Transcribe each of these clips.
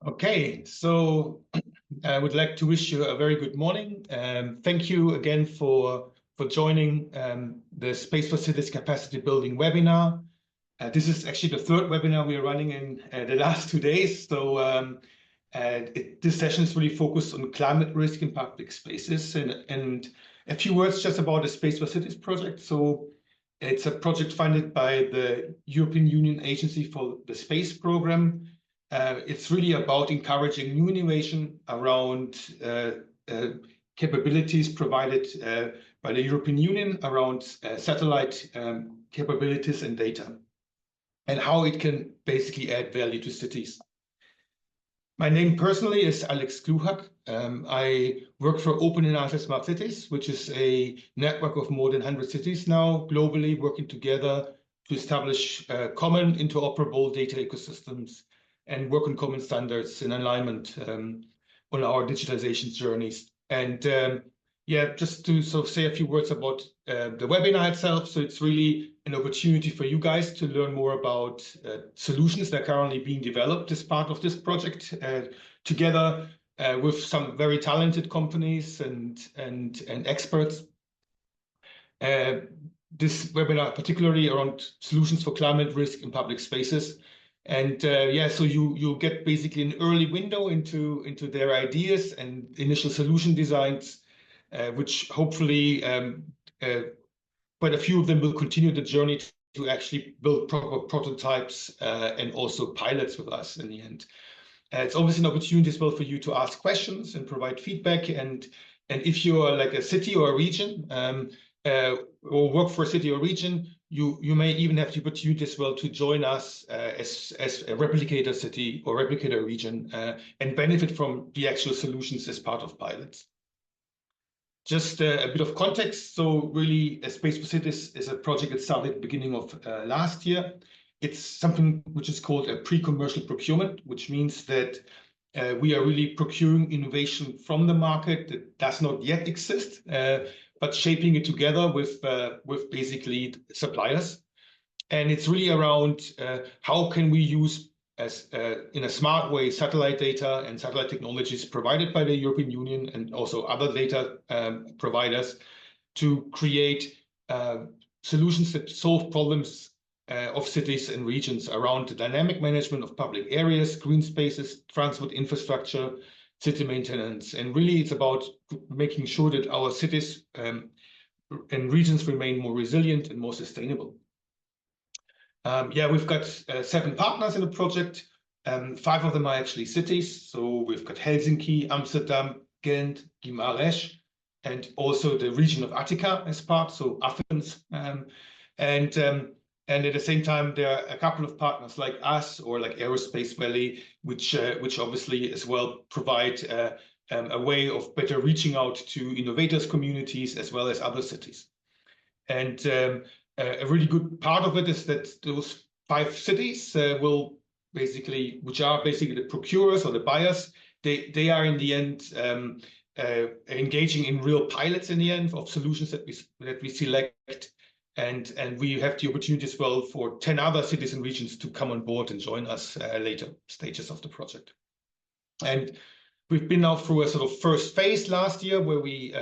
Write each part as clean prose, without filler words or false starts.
Okay, so I would like to wish you a very good morning. Thank you again for joining the SPACE4Cities Capacity Building webinar. This is actually the third webinar we are running in the last 2 days. So this session is really focused on climate risk in public spaces, and a few words just about the SPACE4Cities project. So it's a project funded by the European Union Agency for the Space Program. It's really about encouraging new innovation around capabilities provided by the European Union around satellite capabilities and data, and how it can basically add value to cities. My name personally is Alex Gluhak. I work for Open and Smart Cities, which is a network of more than 100 cities now globally working together to establish common interoperable data ecosystems and work on common standards in alignment on our digitalization journeys. And yeah, just to sort of say a few words about the webinar itself. So it's really an opportunity for you guys to learn more about solutions that are currently being developed as part of this project, together with some very talented companies and experts. This webinar particularly around solutions for climate risk in public spaces. And yeah, so you'll get basically an early window into their ideas and initial solution designs, which hopefully quite a few of them will continue the journey to actually build proper prototypes and also pilots with us in the end. It's obviously an opportunity as well for you to ask questions and provide feedback. And if you are like a city or a region or work for a city or region, you may even have the opportunity as well to join us as a replicator city or replicator region and benefit from the actual solutions as part of pilots. Just a bit of context. So really, SPACE4Cities is a project that started at the beginning of last year. It's something which is called a pre-commercial procurement, which means that we are really procuring innovation from the market that does not yet exist, but shaping it together with basically suppliers. And it's really around how can we use in a smart way satellite data and satellite technologies provided by the European Union and also other data providers to create solutions that solve problems of cities and regions around the dynamic management of public areas, green spaces, transport infrastructure, city maintenance. And really it's about making sure that our cities and regions remain more resilient and more sustainable. Yeah, we've got 7 partners in the project. 5 of them are actually cities. So we've got Helsinki, Amsterdam, Ghent, Guimarães, and also the region of Attica as part, so Athens. And at the same time, there are a couple of partners like us or like Aerospace Valley, which obviously as well provide a way of better reaching out to innovators communities as well as other cities. And a really good part of it is that those 5 cities which are basically the procurers or the buyers, they are in the end engaging in real pilots in the end of solutions that we select. And we have the opportunity as well for 10 other cities and regions to come on board and join us later stages of the project. And we've been now through a sort of first phase last year where we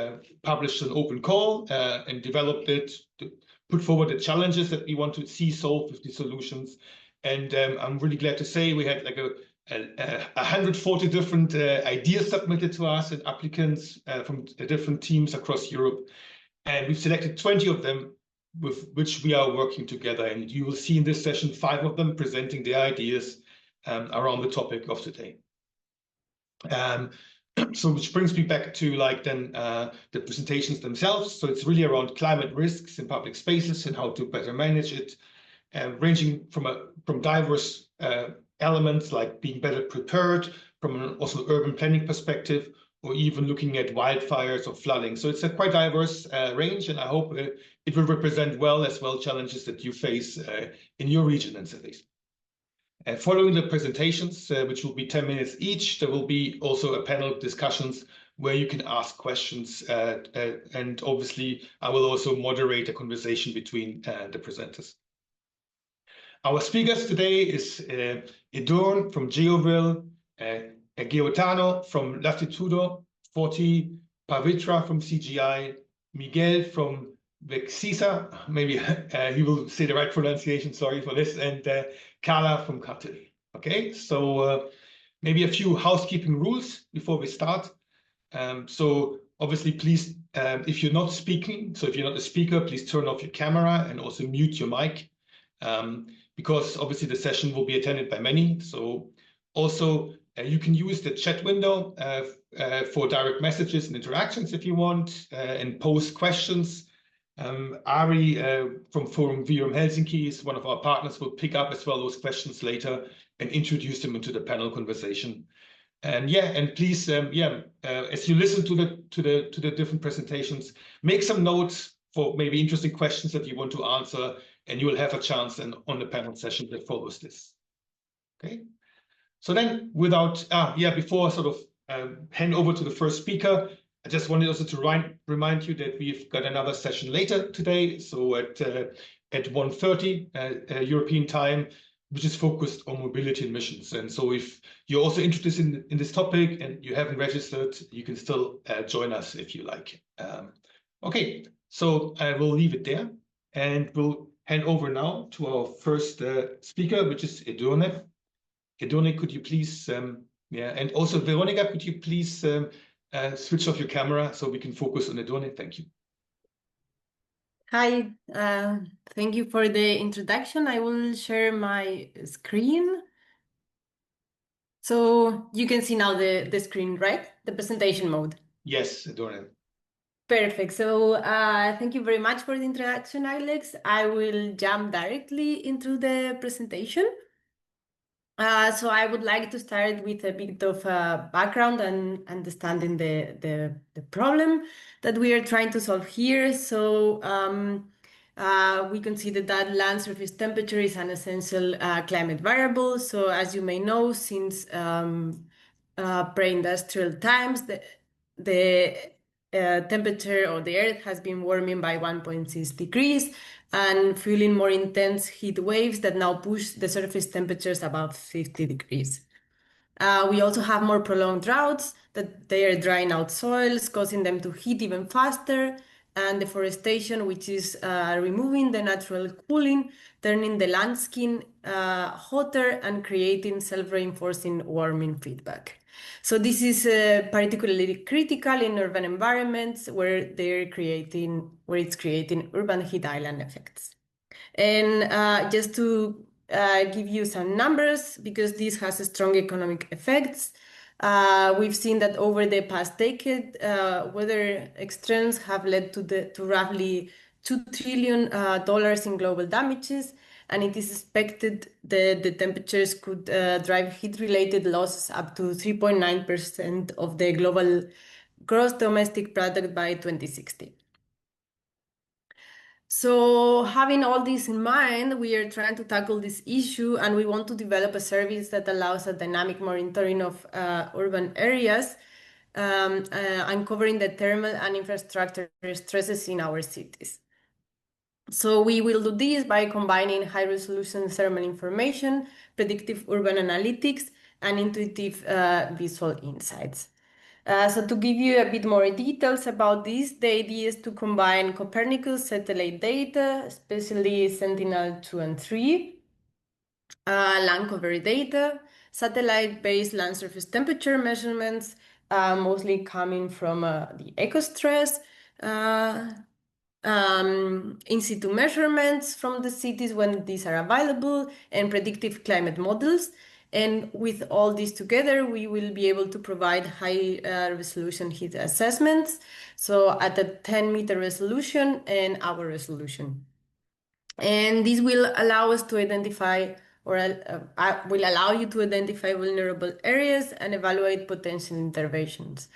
published an open call and developed it, to put forward the challenges that we want to see solved with the solutions. And I'm really glad to say we had like 140 different ideas submitted to us and applicants from different teams across Europe. And we've selected 20 of them with which we are working together. And you will see in this session 5 of them presenting their ideas around the topic of today. So which brings me back to like then the presentations themselves. So it's really around climate risks in public spaces and how to better manage it, ranging from diverse elements like being better prepared from an also urban planning perspective, or even looking at wildfires or flooding. So it's a quite diverse range, and I hope it will represent well challenges that you face in your region and cities. Following the presentations, which will be 10 minutes each, there will be also a panel of discussions where you can ask questions. And obviously, I will also moderate a conversation between the presenters. Our speakers today is Edorn from Geoville, Gaetano from Latitudo 40, Pavitra from CGI, Miguel from Vexiza, maybe he will say the right pronunciation, sorry for this, and Carla from Cartel. Okay, so maybe a few housekeeping rules before we start. So obviously, please, if you're not speaking, so if you're not a speaker, please turn off your camera and also mute your mic, because obviously the session will be attended by many. So also you can use the chat window for direct messages and interactions if you want, and post questions. Ari from Forum Virum Helsinki is one of our partners, will pick up as well those questions later and introduce them into the panel conversation. And yeah, and please, as you listen to the different presentations, make some notes for maybe interesting questions that you want to answer, and you will have a chance then on the panel session that follows this. Okay. So then, without before sort of hand over to the first speaker, I just wanted also to remind you that we've got another session later today. So at 1:30 European time, which is focused on mobility and missions. And so if you're also interested in this topic and you haven't registered, you can still join us if you like. Okay, so I will leave it there, and we'll hand over now to our first speaker, which is Edurne. Edurne, could you please, and also Veronica, could you please switch off your camera so we can focus on Edurne? Thank you. Hi, thank you for the introduction. I will share my screen. So you can see now the screen, right? The presentation mode. Yes, Edurne. Perfect. So thank you very much for the introduction, Alex. I will jump directly into the presentation. So I would like to start with a bit of background and understanding the problem that we are trying to solve here. So we consider that land surface temperature is an essential climate variable. So as you may know, since pre-industrial times, the temperature of the Earth has been warming by 1.6 degrees and fueling more intense heat waves that now push the surface temperatures above 50 degrees. We also have more prolonged droughts that they are drying out soils, causing them to heat even faster, and deforestation, which is removing the natural cooling, turning the land skin hotter and creating self-reinforcing warming feedback. So this is particularly critical in urban environments where it's creating urban heat island effects. And just to give you some numbers, because this has strong economic effects, we've seen that over the past decade, weather extremes have led to roughly $2 trillion in global damages, and it is expected that the temperatures could drive heat-related losses up to 3.9% of the global gross domestic product by 2060. So having all this in mind, we are trying to tackle this issue, and we want to develop a service that allows a dynamic monitoring of urban areas, uncovering the thermal and infrastructure stresses in our cities. So we will do this by combining high-resolution thermal information, predictive urban analytics, and intuitive visual insights. So to give you a bit more details about this, the idea is to combine Copernicus satellite data, especially Sentinel-2 and 3, land cover data, satellite-based land surface temperature measurements, mostly coming from the ecostress, in situ measurements from the cities when these are available, and predictive climate models. And with all this together, we will be able to provide high resolution heat assessments, so at a 10-meter resolution and hour resolution. And this will allow us to identify, or will allow you to identify vulnerable areas and evaluate potential interventions.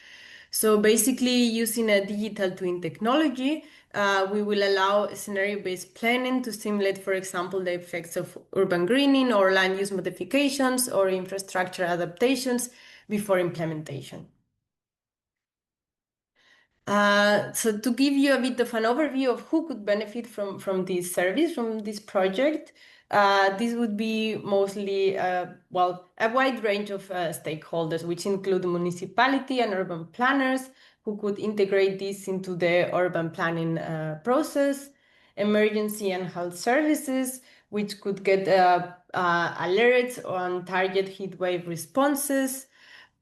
So basically, using a digital twin technology, we will allow scenario-based planning to simulate, for example, the effects of urban greening or land use modifications or infrastructure adaptations before implementation. So to give you a bit of an overview of who could benefit from this service, from this project, This would be mostly, well, a wide range of stakeholders, which include municipality and urban planners who could integrate this into the urban planning process, emergency and health services, which could get alerts on target heat wave responses,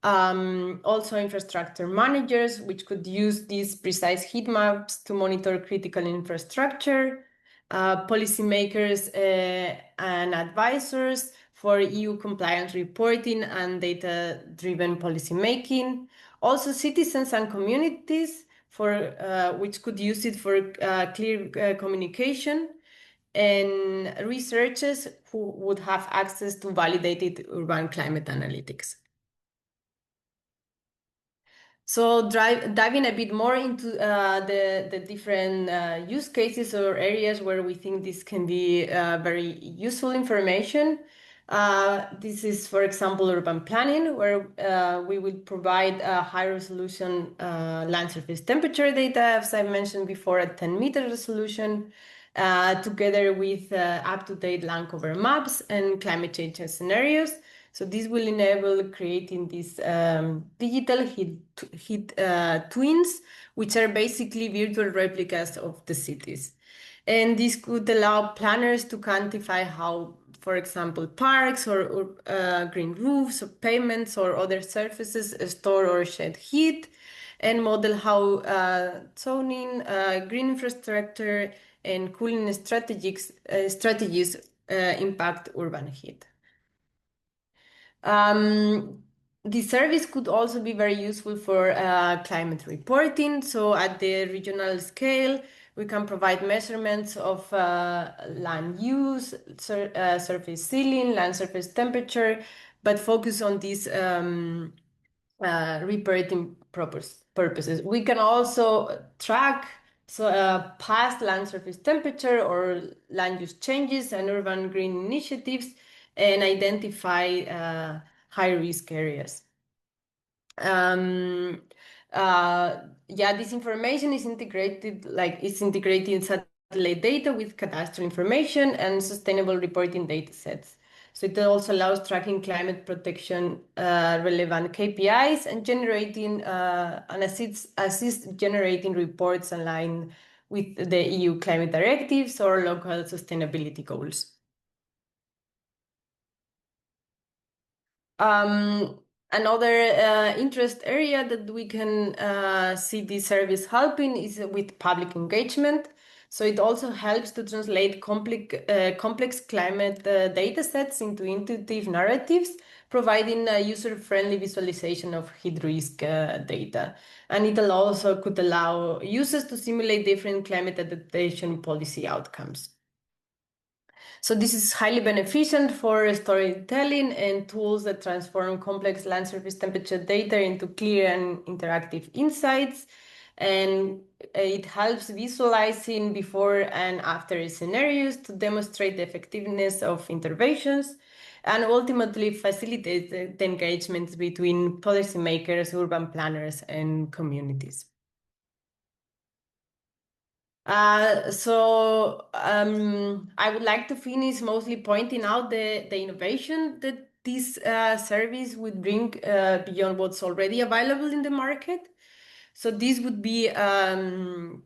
also infrastructure managers, which could use these precise heat maps to monitor critical infrastructure, policymakers and advisors for EU compliance reporting and data-driven policymaking. Also citizens and communities for which could use it for clear communication, and researchers who would have access to validated urban climate analytics. So diving a bit more into the different use cases or areas where we think this can be very useful information. This is, for example, urban planning, where we will provide high resolution land surface temperature data, as I mentioned before, at 10-meter resolution, together with up-to-date land cover maps and climate change scenarios. So this will enable creating these digital heat twins, which are basically virtual replicas of the cities. And this could allow planners to quantify how, for example, parks or green roofs or pavements or other surfaces store or shed heat, and model how zoning, green infrastructure, and cooling strategies impact urban heat. The service could also be very useful for climate reporting. So at the regional scale, we can provide measurements of land use, surface ceiling, land surface temperature, but focus on these reporting purposes. We can also track past land surface temperature or land use changes and urban green initiatives, and identify high-risk areas. This information is integrated, it's integrated in satellite data with cadastral information and sustainable reporting data sets. So it also allows tracking climate protection relevant KPIs and generating and assist generating reports aligned with the EU climate directives or local sustainability goals. Another interest area that we can see this service helping is with public engagement. So it also helps to translate complex climate data sets into intuitive narratives, providing a user-friendly visualization of heat risk data. And it also could allow users to simulate different climate adaptation policy outcomes. So this is highly beneficial for storytelling and tools that transform complex land surface temperature data into clear and interactive insights. And it helps visualizing before and after scenarios to demonstrate the effectiveness of interventions and ultimately facilitate the engagement between policymakers, urban planners, and communities. I would like to finish mostly pointing out the innovation that this service would bring beyond what's already available in the market. So this would be an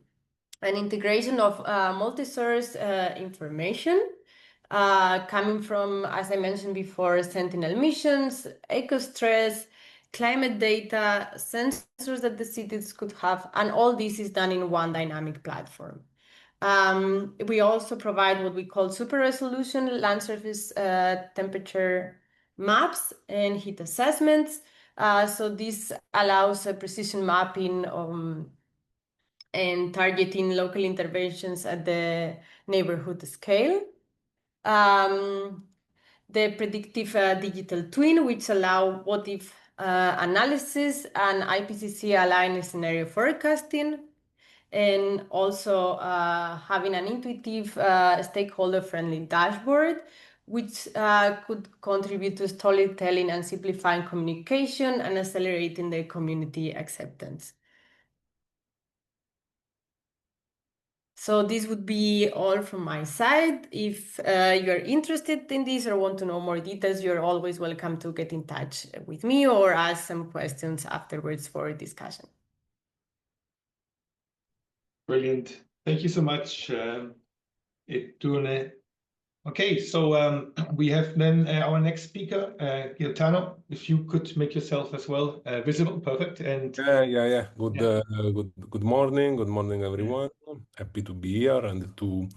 integration of multi-source information coming from, as I mentioned before, sentinel missions, eco-stress, climate data, sensors that the cities could have, and all this is done in one dynamic platform. We also provide what we call super resolution land surface temperature maps and heat assessments. So this allows precision mapping and targeting local interventions at the neighborhood scale. The predictive digital twin, which allow what if analysis and IPCC aligned scenario forecasting, and also having an intuitive stakeholder-friendly dashboard, which could contribute to storytelling and simplifying communication and accelerating the community acceptance. So this would be all from my side. If you're interested in this or want to know more details, you're always welcome to get in touch with me or ask some questions afterwards for discussion. Brilliant. Thank you so much, Edurne. Okay, so we have then our next speaker, Gaetano. If you could make yourself as well visible, perfect. And yeah. Good morning, everyone. Happy to be here and to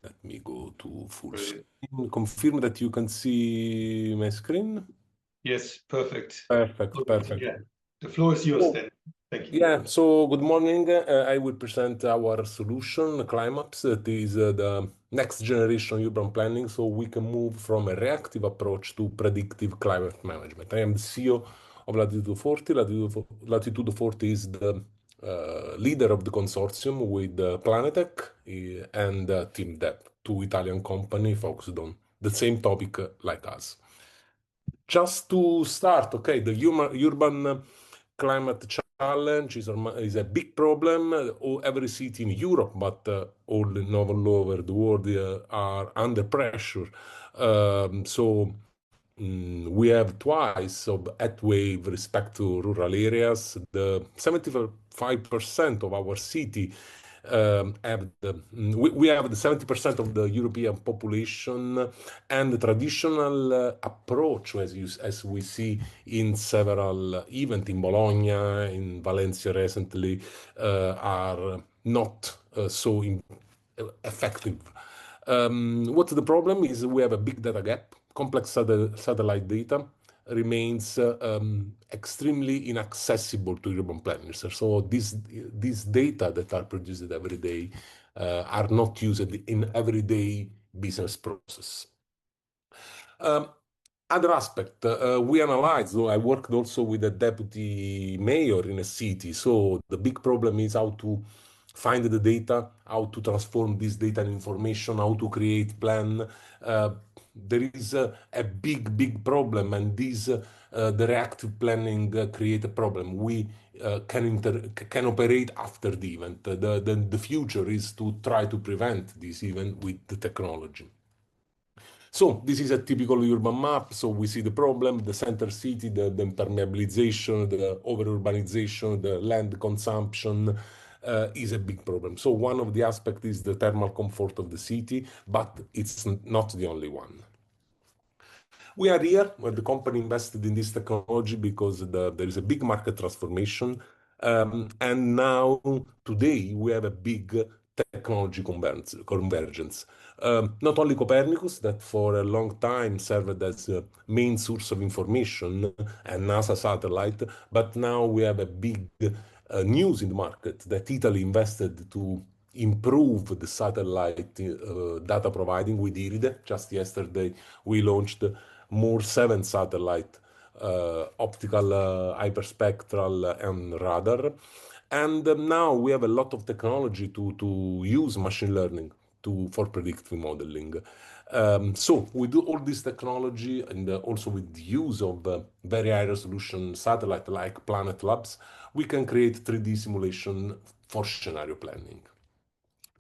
let me go to full Brilliant. screen. Confirm that you can see my screen. Yes, perfect. Perfect. Yeah, the floor is yours then. Thank you. Yeah, so good morning. I will present our solution, CLIMAPS. That is the next generation urban planning, so we can move from a reactive approach to predictive climate management. I am the CEO of Latitude 40. Latitude 40 is the leader of the consortium with Planetech and Team Dev, two Italian companies focused on the same topic like us. Just to start, okay, the urban climate challenge is a big problem. Every city in Europe, but all over the world are under pressure. We have twice of heat wave respect to rural areas. The 75% of our city we have the 70% of the European population, and the traditional approach, as we see in several events in Bologna, in Valencia recently, are not so effective. What's the problem is we have a big data gap. Complex satellite data remains extremely inaccessible to urban planners. So these data that are produced every day are not used in everyday business process. Other aspect, we analyzed, I worked also with a deputy mayor in a city. So the big problem is how to find the data, how to transform this data in information, how to create plan. There is a big problem, and the reactive planning create a problem. We can operate after the event. The future is to try to prevent this event with the technology. So this is a typical urban map. So we see the problem, the center city, the impermeabilization, the over-urbanization, the land consumption is a big problem. So one of the aspects is the thermal comfort of the city, but it's not the only one. We are here where the company invested in this technology because there is a big market transformation. And now, today, we have a big technology convergence. Not only Copernicus, that for a long time served as a main source of information, and NASA satellite, but now we have a big news in the market that Italy invested to improve the satellite data providing with IRIDE. Just yesterday, we launched more 7 satellite optical, hyperspectral, and radar. And now we have a lot of technology to use machine learning for predictive modeling. So we do all this technology, and also with the use of very high resolution satellite like Planet Labs, we can create 3D simulation for scenario planning.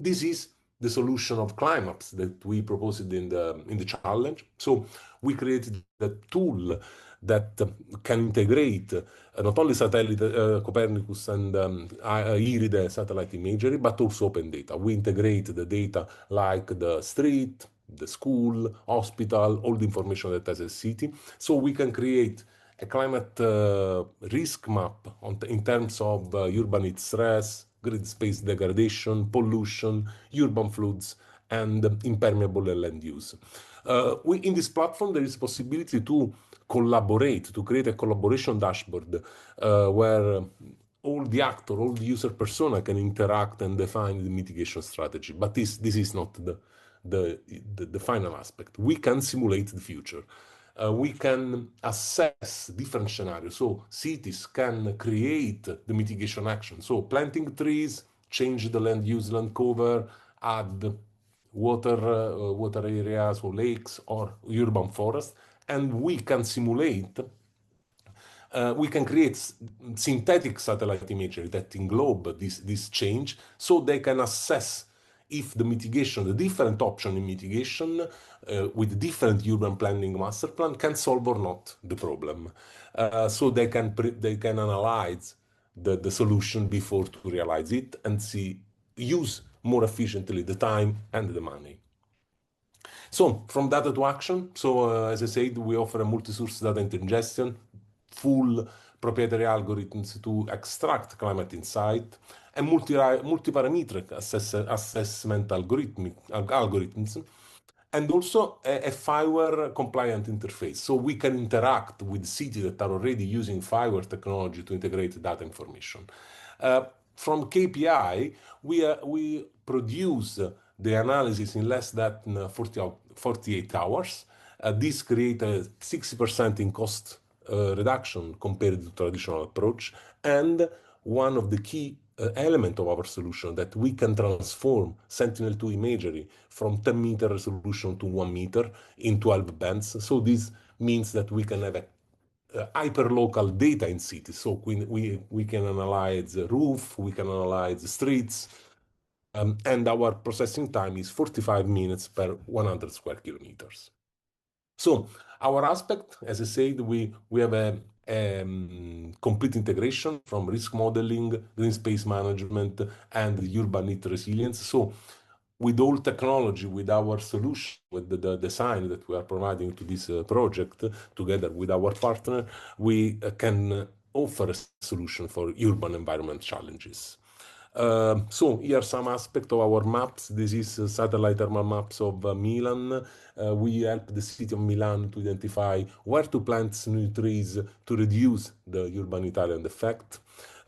This is the solution of CLIMAPS that we proposed in the challenge. So we created a tool that can integrate not only satellite Copernicus and IRIDE satellite imagery, but also open data. We integrate the data like the street, the school, hospital, all the information that has a city. So we can create a climate risk map in terms of urban heat stress, grid space degradation, pollution, urban floods, and impermeable land use. In this platform, there is possibility to collaborate, to create a collaboration dashboard where all the actor, all the user persona can interact and define the mitigation strategy. But this is not the final aspect. We can simulate the future. We can assess different scenarios. So cities can create the mitigation action. So planting trees, change the land use, land cover, add water areas or lakes or urban forest, and we can simulate. We can create synthetic satellite imagery that englobe this change, so they can assess if the mitigation, the different option in mitigation with different urban planning master plan can solve or not the problem. So they can analyze the solution before to realize it and use more efficiently the time and the money. So from data to action, as I said, we offer a multi-source data ingestion, full proprietary algorithms to extract climate insight, and multi-parametric assessment algorithms, and also a FIWARE compliant interface. So we can interact with cities that are already using FIWARE technology to integrate data information. From KPI, we produce the analysis in less than 48 hours. This creates a 60% in cost reduction compared to traditional approach. And one of the key element of our solution that we can transform Sentinel-2 imagery from 10-meter resolution to 1 meter in 12 bands. So this means that we can have a hyper-local data in cities. So we can analyze the roof, we can analyze the streets, and our processing time is 45 minutes per 100 square kilometers. So our aspect, as I said, we have a complete integration from risk modeling, green space management, and urban heat resilience. So with all technology, with our solution, with the design that we are providing to this project, together with our partner, we can offer a solution for urban environment challenges. So here are some aspects of our maps. This is satellite thermal maps of Milan. We help the city of Milan to identify where to plant new trees to reduce the urban Italian effect.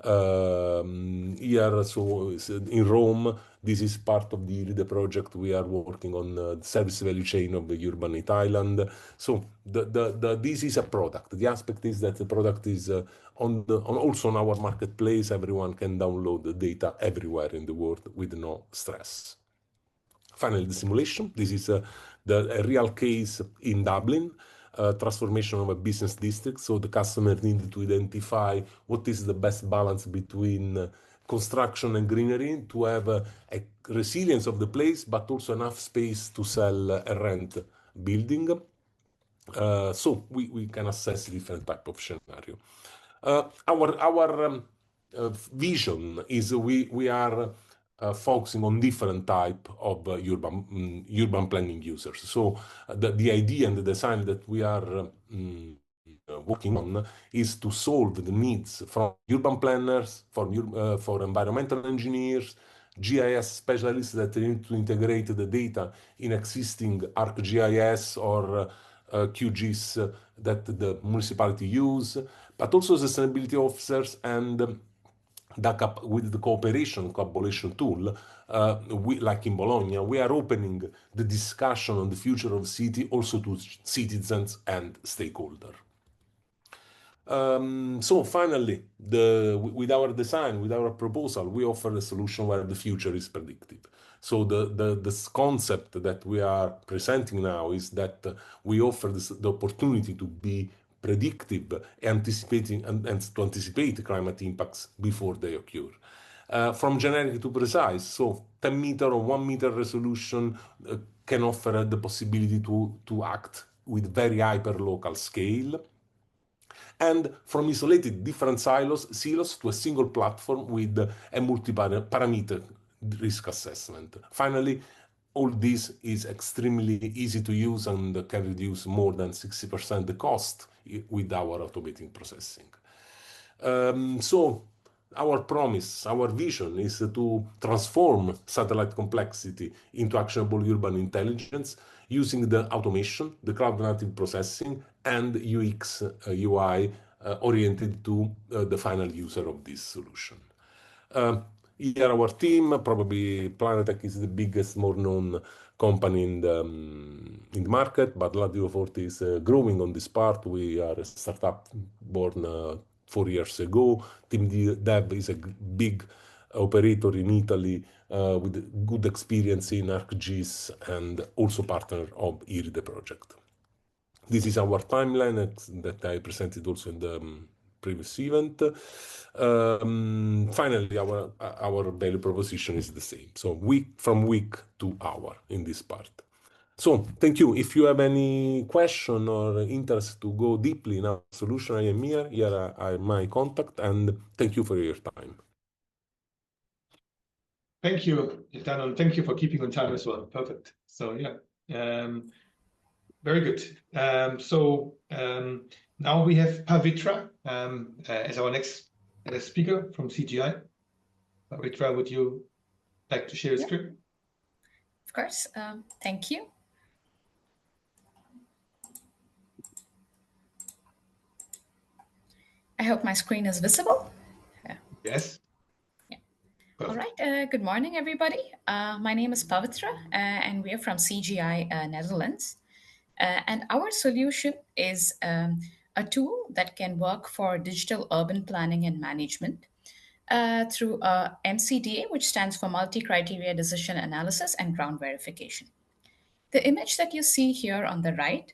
Here, so in Rome, this is part of the project. We are working on the service value chain of the urban Thailand. So this is a product. The aspect is that the product is also on our marketplace. Everyone can download the data everywhere in the world with no stress. Finally, the simulation. This is a real case in Dublin. Transformation of a business district. So the customer needed to identify what is the best balance between construction and greenery to have a resilience of the place, but also enough space to sell a rent building. So we can assess different type of scenario. Our vision is we are focusing on different type of urban planning users. So the idea and the design that we are working on is to solve the needs from urban planners, for environmental engineers, GIS specialists that need to integrate the data in existing ArcGIS or QGIS that the municipality use, but also sustainability officers and with the collaboration tool, like in Bologna, we are opening the discussion on the future of city also to citizens and stakeholders. So finally, with our design, with our proposal, we offer a solution where the future is predictive. So the concept that we are presenting now is that we offer the opportunity to be predictive, anticipating and to anticipate climate impacts before they occur. From generic to precise, so 10-meter or 1-meter resolution can offer the possibility to act with very hyper-local scale. And from isolated different silos to a single platform with a multi-parameter risk assessment. Finally, all this is extremely easy to use and can reduce more than 60% the cost with our automating processing. So our promise, our vision is to transform satellite complexity into actionable urban intelligence using the automation, the cloud-native processing, and UX, UI oriented to the final user of this solution. Here our team, probably Planetech is the biggest, more known company in the market, but Latitude is growing on this part. We are a startup born 4 years ago. Team Dev is a big operator in Italy with good experience in ArcGIS and also partner of IRIDE project. This is our timeline that I presented also in the previous event. Finally, our value proposition is the same. So from week to hour in this part. So thank you. If you have any question or interest to go deeply in our solution, I am here. Here are my contact, and thank you for your time. Thank you, Gaetano, and thank you for keeping on time as well. Perfect. So yeah, very good. Now we have Pavitra as our next speaker from CGI. Pavitra, would you like to share a screen? Of course. Thank you. I hope my screen is visible. Yes. Yeah. All right. Good morning, everybody. My name is Pavitra, and we are from CGI Netherlands. And our solution is a tool that can work for digital urban planning and management through MCDA, which stands for Multi-Criteria Decision Analysis and Ground Verification. The image that you see here on the right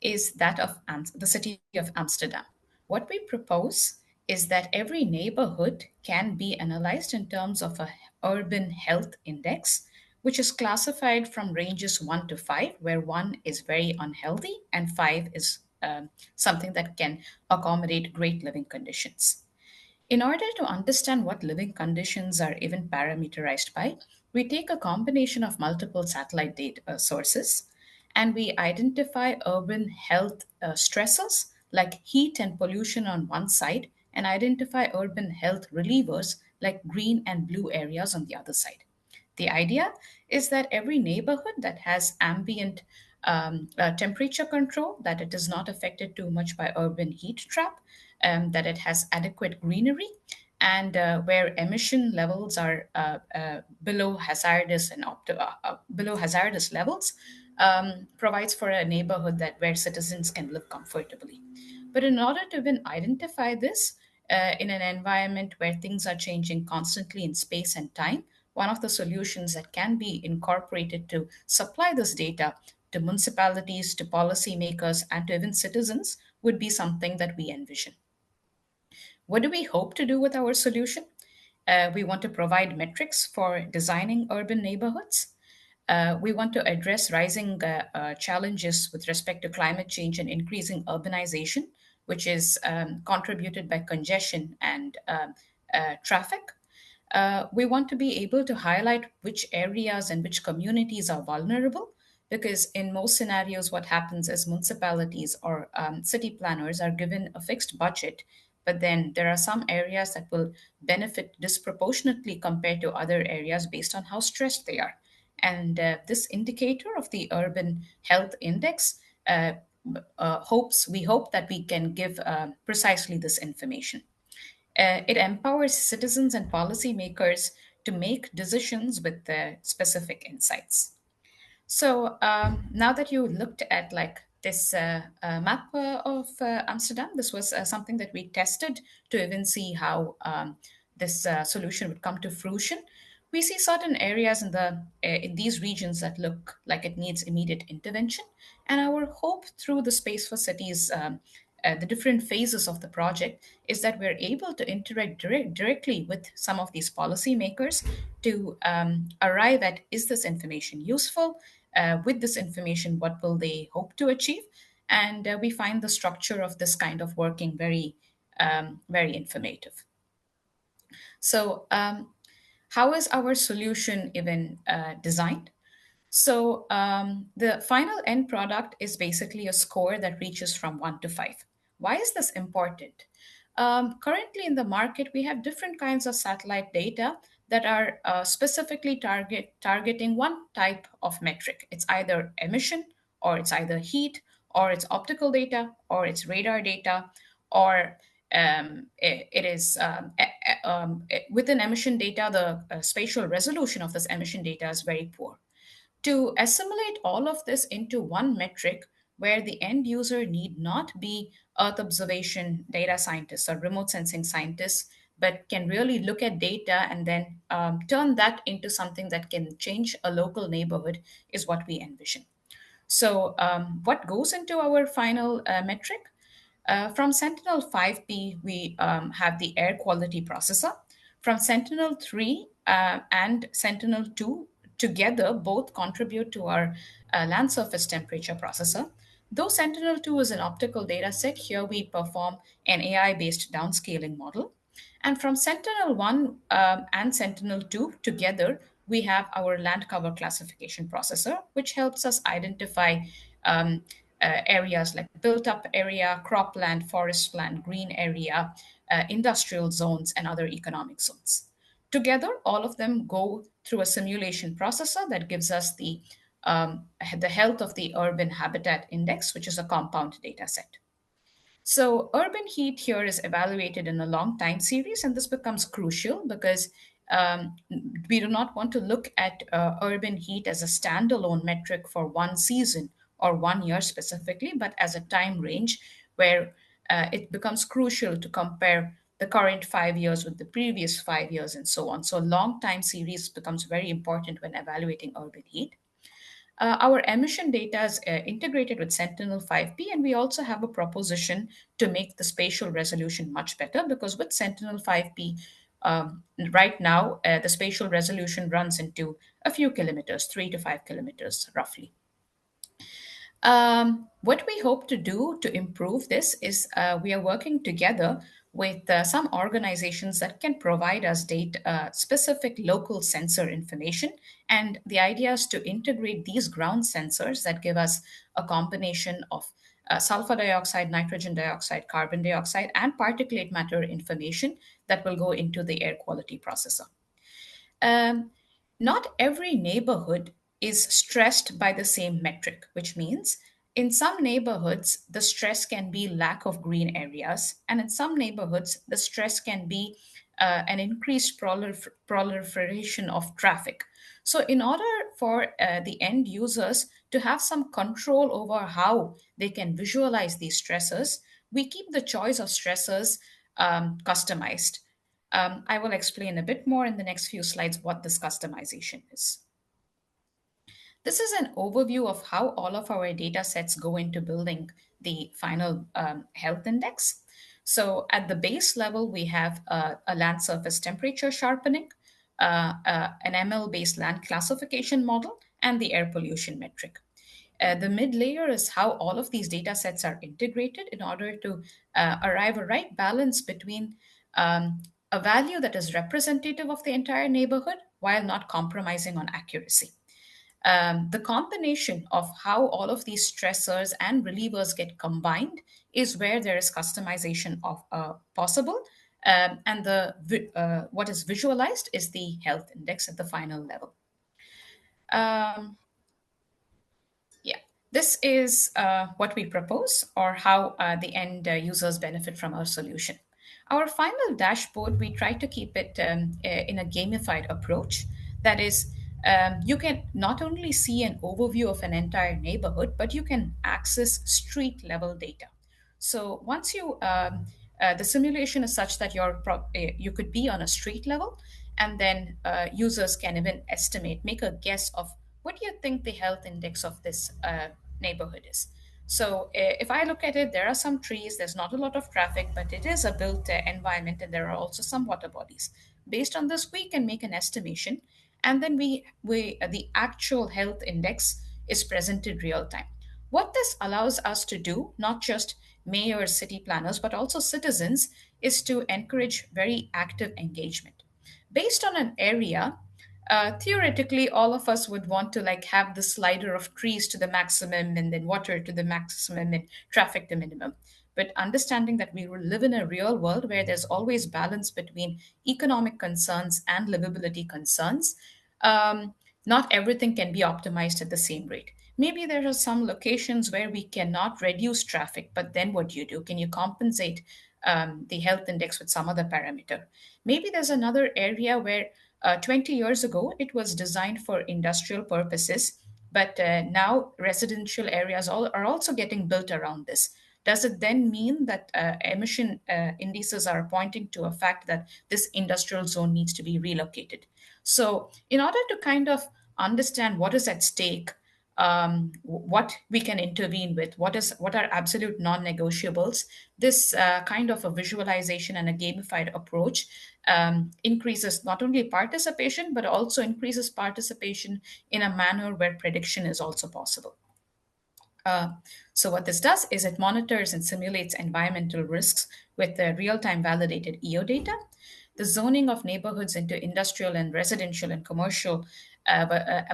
is that of the city of Amsterdam. What we propose is that every neighborhood can be analyzed in terms of an urban health index, which is classified from ranges 1 to 5, where 1 is very unhealthy and 5 is something that can accommodate great living conditions. In order to understand what living conditions are even parameterized by, we take a combination of multiple satellite data sources, and we identify urban health stressors like heat and pollution on one side, and identify urban health relievers like green and blue areas on the other side. The idea is that every neighborhood that has ambient temperature control, that it is not affected too much by urban heat trap, that it has adequate greenery, and where emission levels are below hazardous and below hazardous levels, provides for a neighborhood where citizens can live comfortably. But in order to even identify this in an environment where things are changing constantly in space and time, one of the solutions that can be incorporated to supply this data to municipalities, to policymakers, and to even citizens would be something that we envision. What do we hope to do with our solution? We want to provide metrics for designing urban neighborhoods. We want to address rising challenges with respect to climate change and increasing urbanization, which is contributed by congestion and traffic. We want to be able to highlight which areas and which communities are vulnerable, because in most scenarios, what happens is municipalities or city planners are given a fixed budget, but then there are some areas that will benefit disproportionately compared to other areas based on how stressed they are. And this indicator of the urban health index we hope that we can give precisely this information. It empowers citizens and policymakers to make decisions with specific insights. So now that you looked at this map of Amsterdam, this was something that we tested to even see how this solution would come to fruition. We see certain areas in these regions that look like it needs immediate intervention. And our hope through the SPACE4Cities, the different phases of the project, is that we're able to interact directly with some of these policymakers to arrive at, is this information useful? With this information, what will they hope to achieve? And we find the structure of this kind of working very, very informative. So how is our solution even designed? So the final end product is basically a score that reaches from 1 to 5. Why is this important? Currently in the market, we have different kinds of satellite data that are specifically targeting one type of metric. It's either emission, or it's either heat, or it's optical data, or it's radar data, or it is within emission data, the spatial resolution of this emission data is very poor. To assimilate all of this into one metric where the end user need not be Earth observation data scientists or remote sensing scientists, but can really look at data and then turn that into something that can change a local neighborhood, is what we envision. So what goes into our final metric? From Sentinel-5P, we have the air quality processor. From Sentinel-3 and Sentinel-2 together both contribute to our land surface temperature processor. Though Sentinel-2 is an optical data set, here we perform an AI-based downscaling model. And from Sentinel-1 and Sentinel-2 together, we have our land cover classification processor, which helps us identify areas like built up area, cropland, forest land, green area, industrial zones, and other economic zones. Together, all of them go through a simulation processor that gives us the health of the urban habitat index, which is a compound data set. So urban heat here is evaluated in a long time series, and this becomes crucial because we do not want to look at urban heat as a standalone metric for one season or 1 year specifically, but as a time range where it becomes crucial to compare the current 5 years with the previous 5 years and so on. So long time series becomes very important when evaluating urban heat. Our emission data is integrated with Sentinel-5P, and we also have a proposition to make the spatial resolution much better because with Sentinel-5P, right now, the spatial resolution runs into a few kilometers, 3 to 5 kilometers roughly. What we hope to do to improve this is we are working together with some organizations that can provide us specific local sensor information. And the idea is to integrate these ground sensors that give us a combination of sulfur dioxide, nitrogen dioxide, carbon dioxide, and particulate matter information that will go into the air quality processor. Not every neighborhood is stressed by the same metric, which means in some neighborhoods, the stress can be lack of green areas. And in some neighborhoods, the stress can be an increased proliferation of traffic. So in order for the end users to have some control over how they can visualize these stressors, we keep the choice of stressors customized. I will explain a bit more in the next few slides what this customization is. This is an overview of how all of our data sets go into building the final health index. So at the base level, we have a land surface temperature sharpening, an ML-based land classification model, and the air pollution metric. The mid layer is how all of these data sets are integrated in order to arrive a right balance between a value that is representative of the entire neighborhood while not compromising on accuracy. The combination of how all of these stressors and relievers get combined is where there is customization of possible, and what is visualized is the health index at the final level. This is what we propose or how the end users benefit from our solution. Our final dashboard, we try to keep it in a gamified approach. That is, you can not only see an overview of an entire neighborhood, but you can access street level data. So once you, the simulation is such that you could be on a street level, and then users can even estimate, make a guess of what do you think the health index of this neighborhood is. So if I look at it, there are some trees, there's not a lot of traffic, but it is a built environment, and there are also some water bodies. Based on this, we can make an estimation, and then the actual health index is presented real time. What this allows us to do, not just mayors, city planners, but also citizens, is to encourage very active engagement. Based on an area, theoretically, all of us would want to have the slider of trees to the maximum and then water to the maximum and traffic to minimum. But understanding that we live in a real world where there's always balance between economic concerns and livability concerns, not everything can be optimized at the same rate. Maybe there are some locations where we cannot reduce traffic, but then what do you do? Can you compensate the health index with some other parameter? Maybe there's another area where 20 years ago, it was designed for industrial purposes, but now residential areas are also getting built around this. Does it then mean that emission indices are pointing to a fact that this industrial zone needs to be relocated? So in order to kind of understand what is at stake, what we can intervene with, what are absolute non-negotiables. This kind of a visualization and a gamified approach increases not only participation, but also increases participation in a manner where prediction is also possible. So what this does is it monitors and simulates environmental risks with the real-time validated EO data. The zoning of neighborhoods into industrial and residential and commercial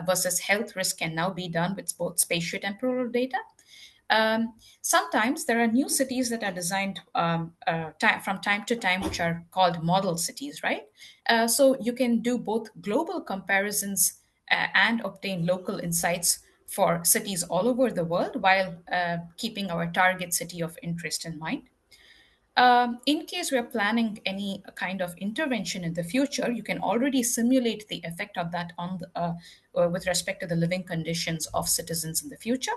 versus health risk can now be done with both spatiotemporal data. Sometimes there are new cities that are designed from time to time, which are called model cities, right? So you can do both global comparisons and obtain local insights for cities all over the world while keeping our target city of interest in mind. In case we're planning any kind of intervention in the future, you can already simulate the effect of that on with respect to the living conditions of citizens in the future.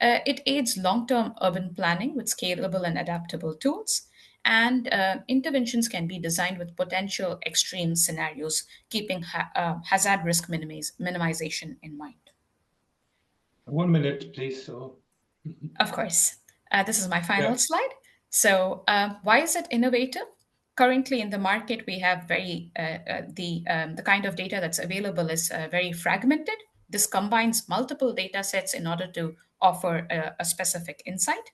It aids long-term urban planning with scalable and adaptable tools, and interventions can be designed with potential extreme scenarios, keeping hazard risk minimization in mind. 1 minute, please. Of course. This is my final slide. So why is it innovative? Currently in the market, we have the kind of data that's available is very fragmented. This combines multiple data sets in order to offer a specific insight.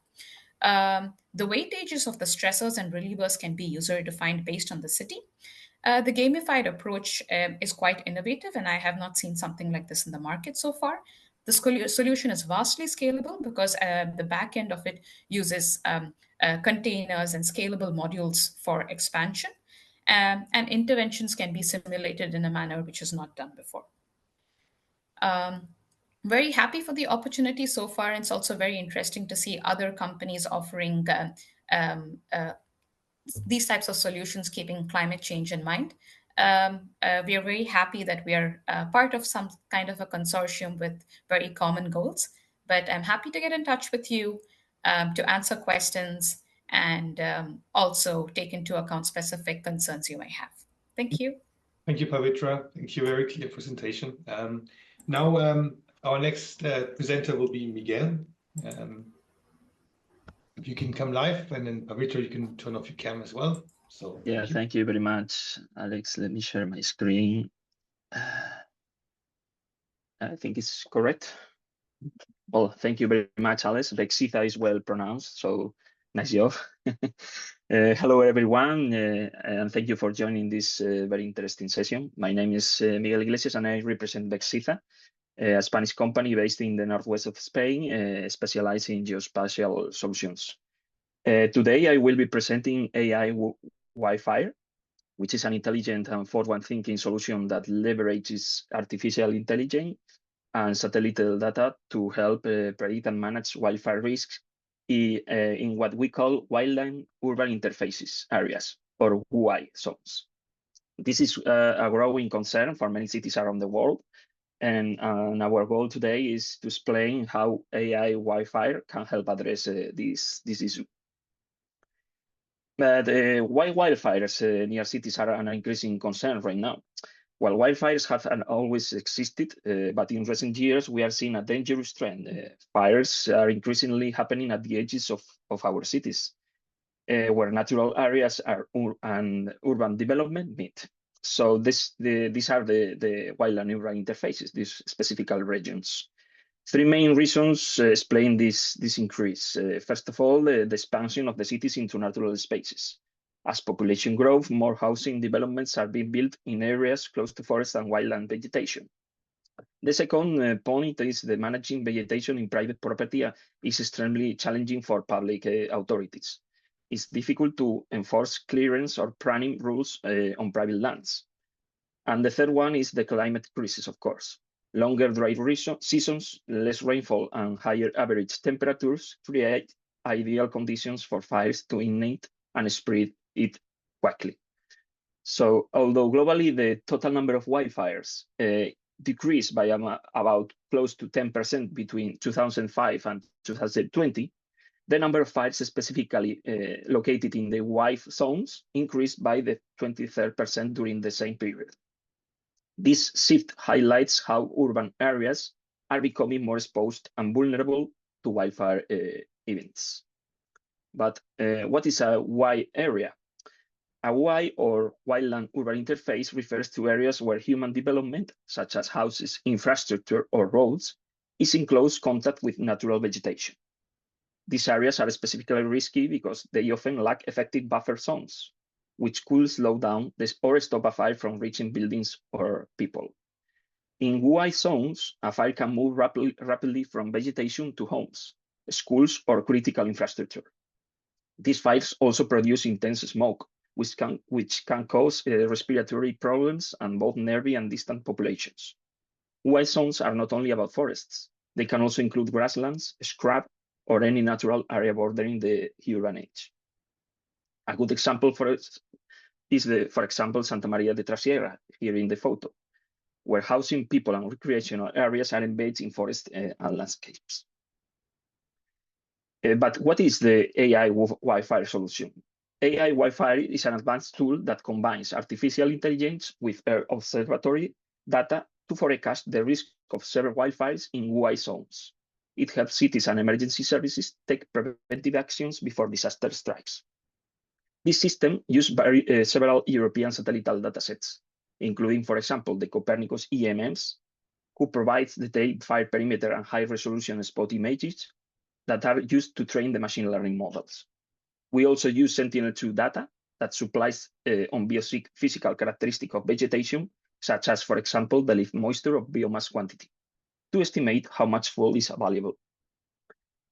The weightages of the stressors and relievers can be user-defined based on the city. The gamified approach is quite innovative, and I have not seen something like this in the market so far. The solution is vastly scalable because the back end of it uses containers and scalable modules for expansion, and interventions can be simulated in a manner which is not done before. Very happy for the opportunity so far, and it's also very interesting to see other companies offering these types of solutions, keeping climate change in mind. We are very happy that we are part of some kind of a consortium with very common goals, but I'm happy to get in touch with you to answer questions and also take into account specific concerns you may have. Thank you. Thank you, Pavitra. Thank you. Very clear presentation. Now, our next presenter will be Miguel. If you can come live, and then Pavitra, you can turn off your cam as well. So yeah, thank you very much, Alex. Let me share my screen. I think it's correct. Well, thank you very much, Alex. Vexiza is well pronounced, so nice job. Hello, everyone, and thank you for joining this very interesting session. My name is Miguel Iglesias, and I represent Vexiza, a Spanish company based in the northwest of Spain, specializing in geospatial solutions. Today, I will be presenting AI-WUIFIRE, which is an intelligent and forward-thinking solution that leverages artificial intelligence and satellite data to help predict and manage wildfire risks in what we call wildland urban interfaces areas, or HUHI zones. This is a growing concern for many cities around the world, and our goal today is to explain how AI-WUIFIRE can help address this issue. But why wildfires near cities are an increasing concern right now? Well, wildfires have always existed, but in recent years, we are seeing a dangerous trend. Fires are increasingly happening at the edges of our cities, where natural areas and urban development meet. So these are the wildland urban interfaces, these specific regions. Three main reasons explain this increase. First of all, the expansion of the cities into natural spaces. As population growth, more housing developments are being built in areas close to forest and wildland vegetation. The second point is that managing vegetation in private property is extremely challenging for public authorities. It's difficult to enforce clearance or planning rules on private lands. And the third one is the climate crisis, of course. Longer dry seasons, less rainfall, and higher average temperatures create ideal conditions for fires to ignite and spread it quickly. So although globally the total number of wildfires decreased by about close to 10% between 2005 and 2020, the number of fires specifically located in the WUIFIRE zones increased by the 23% during the same period. This shift highlights how urban areas are becoming more exposed and vulnerable to wildfire events. But what is a WUI area? A WUI, or wildland urban interface, refers to areas where human development, such as houses, infrastructure, or roads, is in close contact with natural vegetation. These areas are specifically risky because they often lack effective buffer zones, which could slow down or stop a fire from reaching buildings or people. In WUI zones, a fire can move rapidly from vegetation to homes, schools, or critical infrastructure. These fires also produce intense smoke, which can cause respiratory problems in both nearby and distant populations. WUI zones are not only about forests. They can also include grasslands, scrub, or any natural area bordering the urban edge. A good example is, for example, Santa Maria de Trasierra, here in the photo, where housing, people, and recreational areas are embedded in forests and landscapes. But what is the AI-WUIFIRE solution? AI-WUIFIRE is an advanced tool that combines artificial intelligence with observatory data to forecast the risk of several wildfires in WUI zones. It helps cities and emergency services take preventive actions before disaster strikes. This system uses several European satellite datasets, including, for example, the Copernicus EMMs, who provides detailed fire perimeter and high-resolution spot images that are used to train the machine learning models. We also use Sentinel-2 data that supplies on biophysical characteristics of vegetation, such as, for example, the leaf moisture of biomass quantity, to estimate how much fuel is available.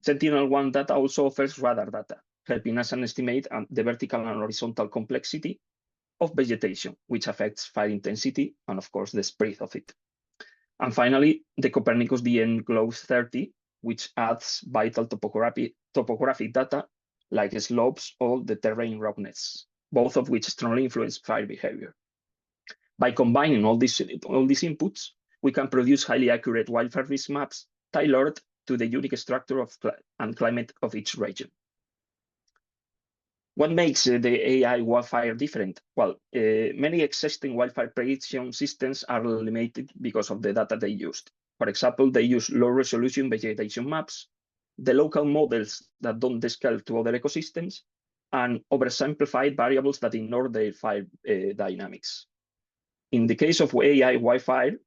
Sentinel-1 data also offers radar data, helping us estimate the vertical and horizontal complexity of vegetation, which affects fire intensity and, of course, the spread of it. And finally, the Copernicus DN Glows 30, which adds vital topographic data like slopes or the terrain roughness, both of which strongly influence fire behavior. By combining all these inputs, we can produce highly accurate wildfire risk maps tailored to the unique structure and climate of each region. What makes the AI-WUIFIRE different? Well, many existing wildfire prediction systems are limited because of the data they used. For example, they use low-resolution vegetation maps, the local models that don't scale to other ecosystems, and oversimplified variables that ignore their fire dynamics. In the case of AI-WUIFIRE,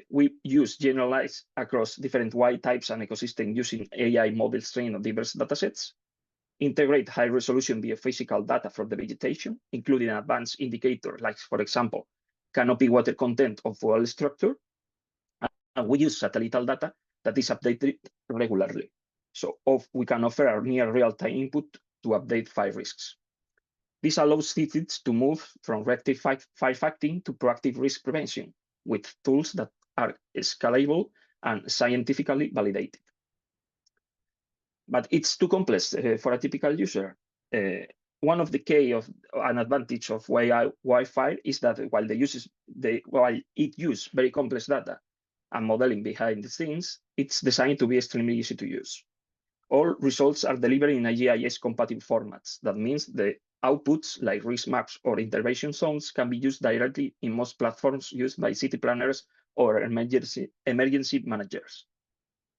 we use generalized across different WUI types and ecosystems using AI models trained on diverse datasets, integrate high-resolution biophysical data from the vegetation, including advanced indicators like, for example, canopy water content of fuel structure, and we use satellite data that is updated regularly. So we can offer a near real-time input to update fire risks. This allows cities to move from reactive firefighting to proactive risk prevention with tools that are scalable and scientifically validated. But it's too complex for a typical user. One of the key of an advantage of AI-WUIFIRE is that while it uses very complex data and modeling behind the scenes, it's designed to be extremely easy to use. All results are delivered in a GIS-compatible formats. That means the outputs like risk maps or intervention zones can be used directly in most platforms used by city planners or emergency managers.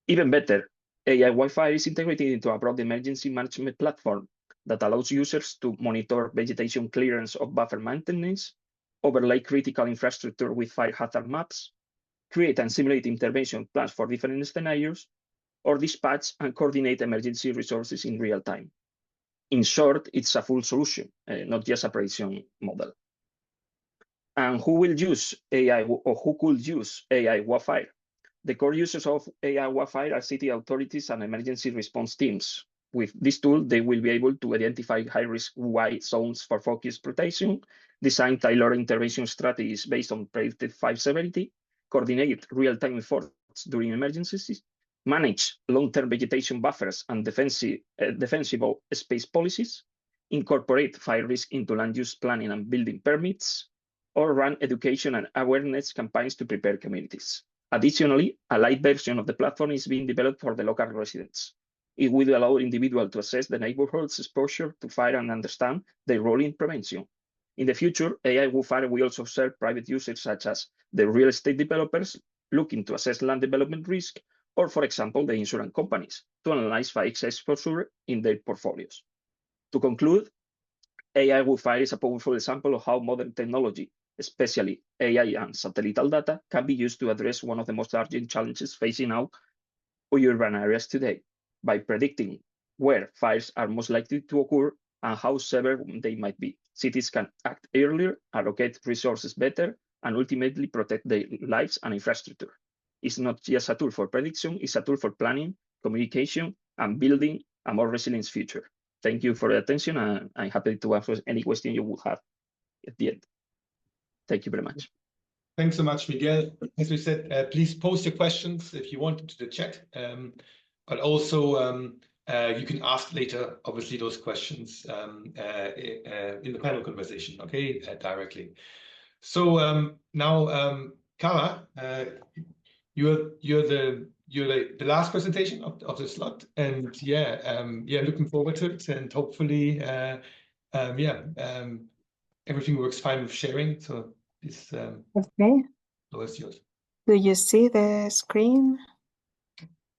Even better, AI-WUIFIRE is integrated into a broad emergency management platform that allows users to monitor vegetation clearance of buffer maintenance, overlay critical infrastructure with fire hazard maps, create and simulate intervention plans for different scenarios, or dispatch and coordinate emergency resources in real time. In short, it's a full solution, not just a prediction model. And who will use AI, or who could use AI-WUIFIRE? The core users of AI-WUIFIRE are city authorities and emergency response teams. With this tool, they will be able to identify high-risk WUI zones for focused protection, design tailored intervention strategies based on predicted fire severity, coordinate real-time efforts during emergencies, manage long-term vegetation buffers and defensible space policies, incorporate fire risk into land use planning and building permits, or run education and awareness campaigns to prepare communities. Additionally, a light version of the platform is being developed for the local residents. It will allow individuals to assess the neighborhood's exposure to fire and understand their role in prevention. In the future, AI-WUIFIRE will also serve private users such as the real estate developers looking to assess land development risk, or for example, the insurance companies to analyze fire exposure in their portfolios. To conclude, AI-WUIFIRE is a powerful example of how modern technology, especially AI and satellite data, can be used to address one of the most urgent challenges facing our urban areas today, by predicting where fires are most likely to occur and how severe they might be. Cities can act earlier, allocate resources better, and ultimately protect their lives and infrastructure. It's not just a tool for prediction, it's a tool for planning, communication, and building a more resilient future. Thank you for your attention, and I'm happy to answer any question you will have at the end. Thank you very much. Thanks so much, Miguel. As we said, please post your questions if you want to the chat, but also you can ask later, obviously, those questions in the panel conversation, okay, directly. So now, Carla, you're the last presentation of the slot, and yeah, looking forward to it, and hopefully, everything works fine with sharing. So this okay. floor is yours. Do you see the screen?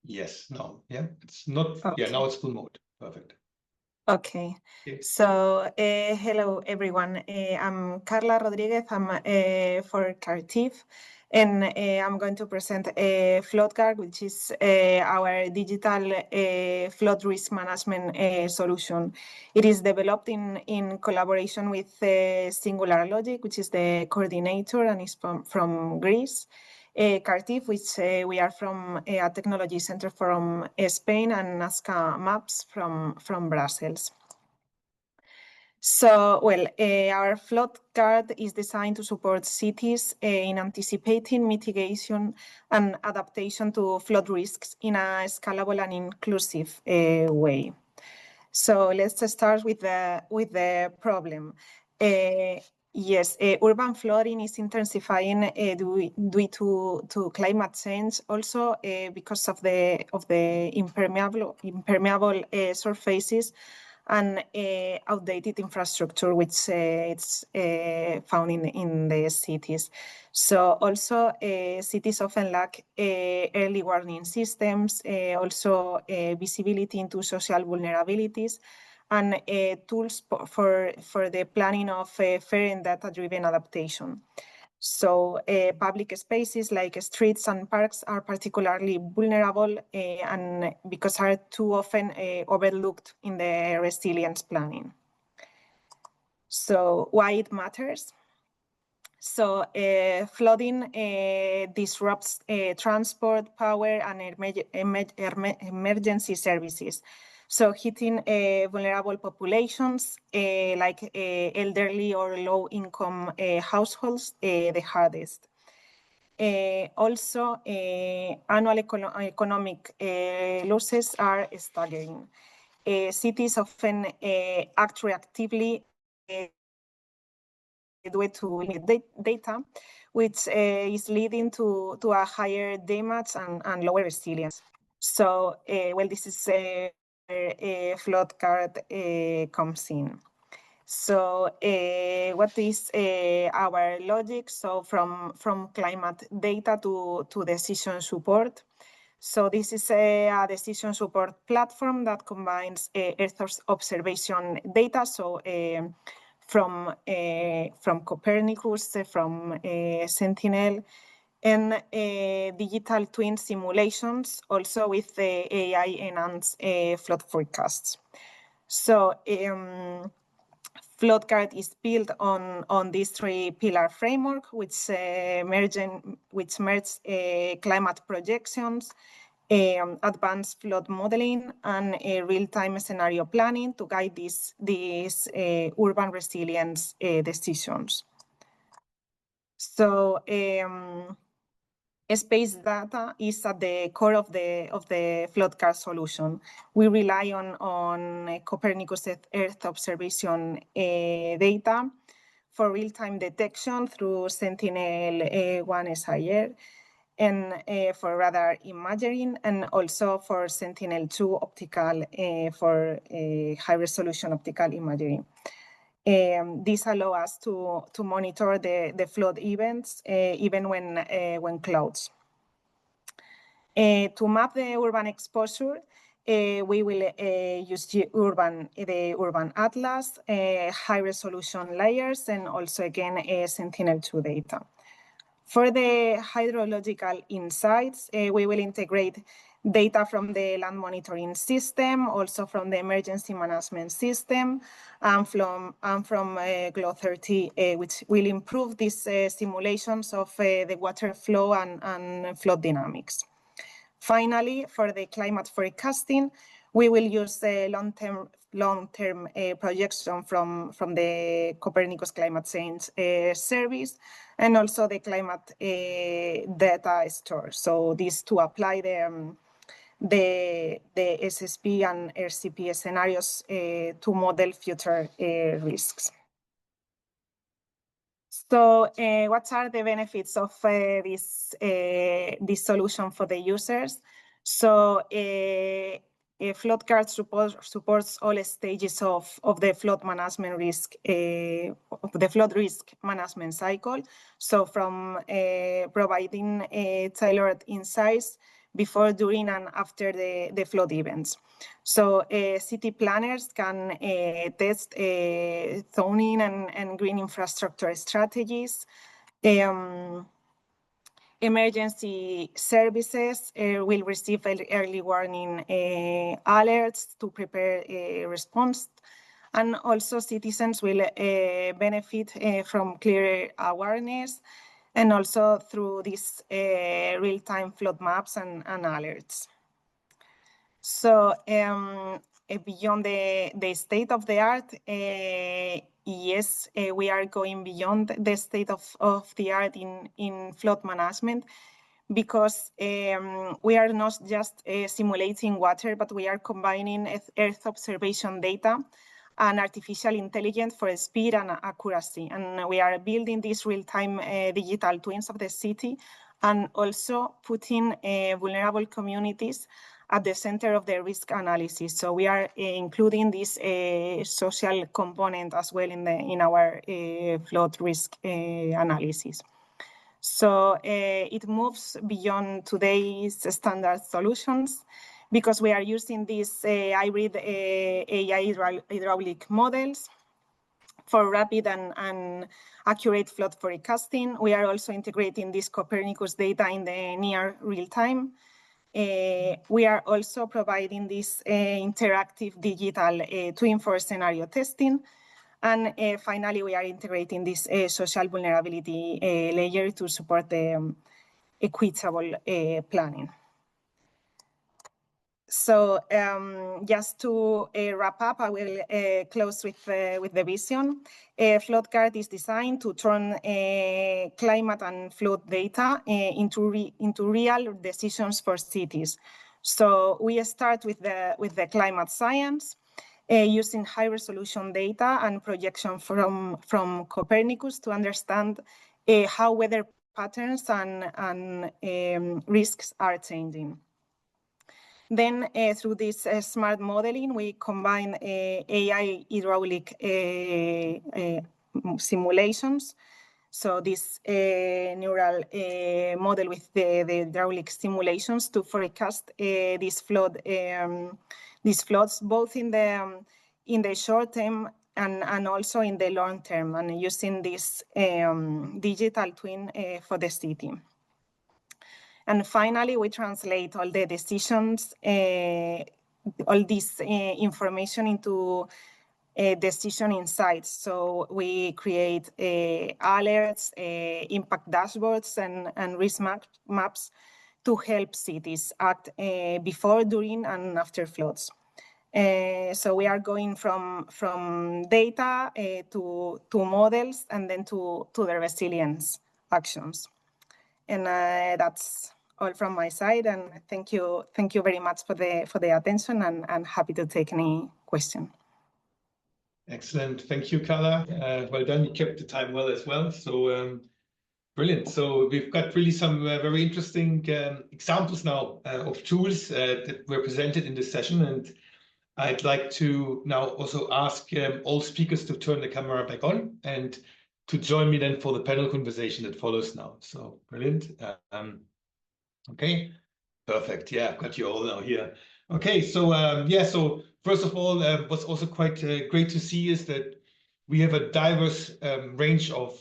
Yes. No. Yeah. It's not. Okay. Yeah. Now it's full mode. Perfect. Okay. So hello everyone. I'm Carla Rodriguez. I'm for Cartif, and I'm going to present FLOODGUARD, which is our digital flood risk management solution. It is developed in collaboration with Singularlogic, which is the coordinator, and is from Greece. Cartif, which we are from a technology center from Spain, and CLIMAPS from Brussels. So, well, our FLOODGUARD is designed to support cities in anticipating, mitigation, and adaptation to flood risks in a scalable and inclusive way. So let's start with the problem. Yes, urban flooding is intensifying due to climate change, also because of the impermeable surfaces and outdated infrastructure, which it's found in the cities. So also cities often lack early warning systems, also visibility into social vulnerabilities, and tools for the planning of fair and data-driven adaptation. So public spaces like streets and parks are particularly vulnerable and because are too often overlooked in the resilience planning. So why it matters? So flooding disrupts transport, power, and emergency services. So hitting vulnerable populations like elderly or low-income households the hardest. Also, annual economic losses are staggering. Cities often act reactively due to limited data, which is leading to a higher damage and lower resilience. So, well, this is where FLOODGUARD comes in. So, what is our logic? So, from climate data to decision support. So, this is a decision support platform that combines Earth observation data. So, from Copernicus, from Sentinel, and digital twin simulations, also with AI-enhanced flood forecasts. So FLOODGUARD is built on this three-pillar framework, which merges climate projections, advanced flood modeling, and real-time scenario planning to guide these urban resilience decisions. So space data is at the core of the FLOODGUARD solution. We rely on Copernicus Earth observation data for real-time detection through Sentinel-1 SIR, and for radar imaging, and also for Sentinel-2 optical for high-resolution optical imaging. This allows us to monitor the flood events even when clouds. To map the urban exposure, we will use the urban atlas, high-resolution layers, and also, again, Sentinel-2 data. For the hydrological insights, we will integrate data from the land monitoring system, also from the emergency management system, and from Gluhak, which will improve these simulations of the water flow and flood dynamics. Finally, for the climate forecasting, we will use the long-term projection from the Copernicus Climate Change Service, and also the climate data store. So these to apply the SSP and RCP scenarios to model future risks. So what are the benefits of this solution for the users? So FLOODGUARD supports all stages of the flood management risk, of the flood risk management cycle. So from providing tailored insights before, during, and after the flood events. So city planners can test zoning and green infrastructure strategies. Emergency services will receive early warning alerts to prepare a response. And also citizens will benefit from clearer awareness, and also through these real-time flood maps and alerts. So beyond the state of the art, yes, we are going beyond the state of the art in flood management, because we are not just simulating water, but we are combining Earth observation data and artificial intelligence for speed and accuracy. And we are building these real-time digital twins of the city, and also putting vulnerable communities at the center of the risk analysis. So we are including this social component as well in our flood risk analysis. So it moves beyond today's standard solutions, because we are using these hybrid AI hydraulic models for rapid and accurate flood forecasting. We are also integrating this Copernicus data in the near real time. We are also providing this interactive digital twin for scenario testing. And finally, we are integrating this social vulnerability layer to support the equitable planning. So just to wrap up, I will close with the vision. FLOODGUARD is designed to turn climate and flood data into real decisions for cities. So we start with the climate science, using high-resolution data and projection from Copernicus to understand how weather patterns and risks are changing. Then through this smart modeling, we combine AI hydraulic simulations. So this neural model with the hydraulic simulations to forecast these floods, both in the short term and also in the long term, and using this digital twin for the city. And finally, we translate all the decisions, all this information into decision insights. So we create alerts, impact dashboards, and risk maps to help cities act before, during, and after floods. So we are going from data to models, and then to the resilience actions. And that's all from my side, and thank you very much for the attention, and happy to take any question. Excellent, thank you, Carla. Well done, you kept the time well as well. So brilliant. So we've got really some very interesting examples now of tools that were presented in this session, and I'd like to now also ask all speakers to turn the camera back on and to join me then for the panel conversation that follows now. So brilliant. Okay, Perfect. Yeah, I've got you all now here. Okay, so yeah, so first of all, what's also quite great to see is that we have a diverse range of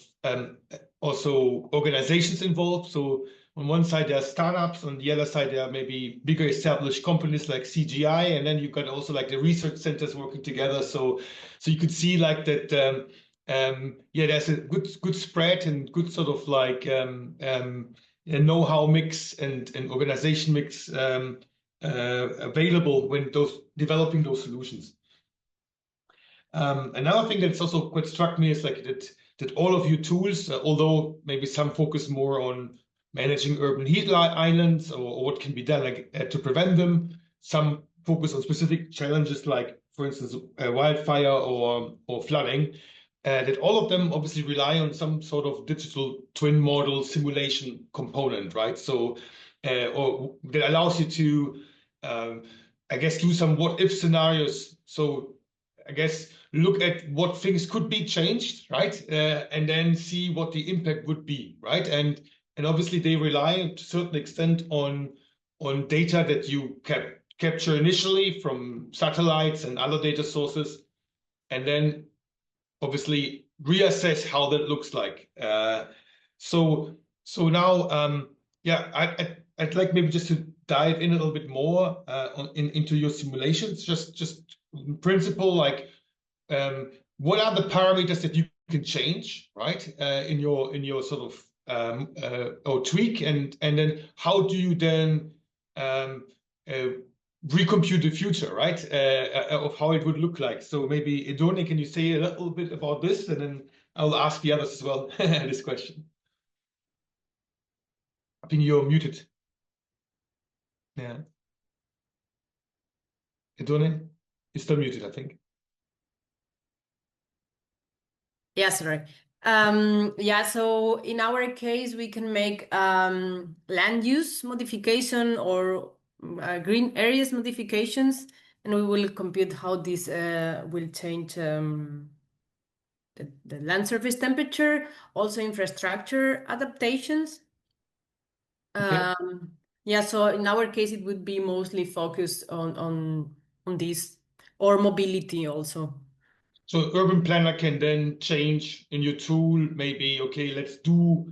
also organizations involved. So on one side, there are startups. On the other side, there are maybe bigger established companies like CGI. And then you've got also like the research centers working together. So you could see like that, yeah, there's a good spread and good sort of like a know-how mix and organization mix available when developing those solutions. Another thing that's also quite struck me is like that all of your tools, although maybe some focus more on managing urban heat islands or what can be done like to prevent them, some focus on specific challenges like, for instance, wildfire or flooding. That all of them obviously rely on some sort of digital twin model simulation component, right? So, or that allows you to, I guess, do some what-if scenarios. So, I guess, look at what things could be changed, right? And then see what the impact would be, right? And obviously they rely to a certain extent on data that you capture initially from satellites and other data sources, and then obviously reassess how that looks like. So now, yeah, I'd like maybe just to dive in a little bit more into your simulations. Just in principle, like what are the parameters that you can change, right? In your sort of or tweak, and then how do you then recompute the future, right? Of how it would look like. So maybe, Edone, can you say a little bit about this? And then I'll ask the others as well this question. I think you're muted. Yeah. Edone, you're still muted, I think. Yeah, sorry. Yeah, so in our case, we can make land use modification or green areas modifications, and we will compute how this will change the land surface temperature, also infrastructure adaptations. Okay. Yeah, so in our case, it would be mostly focused on this, or mobility also. So urban planner can then change in your tool, maybe, okay, let's do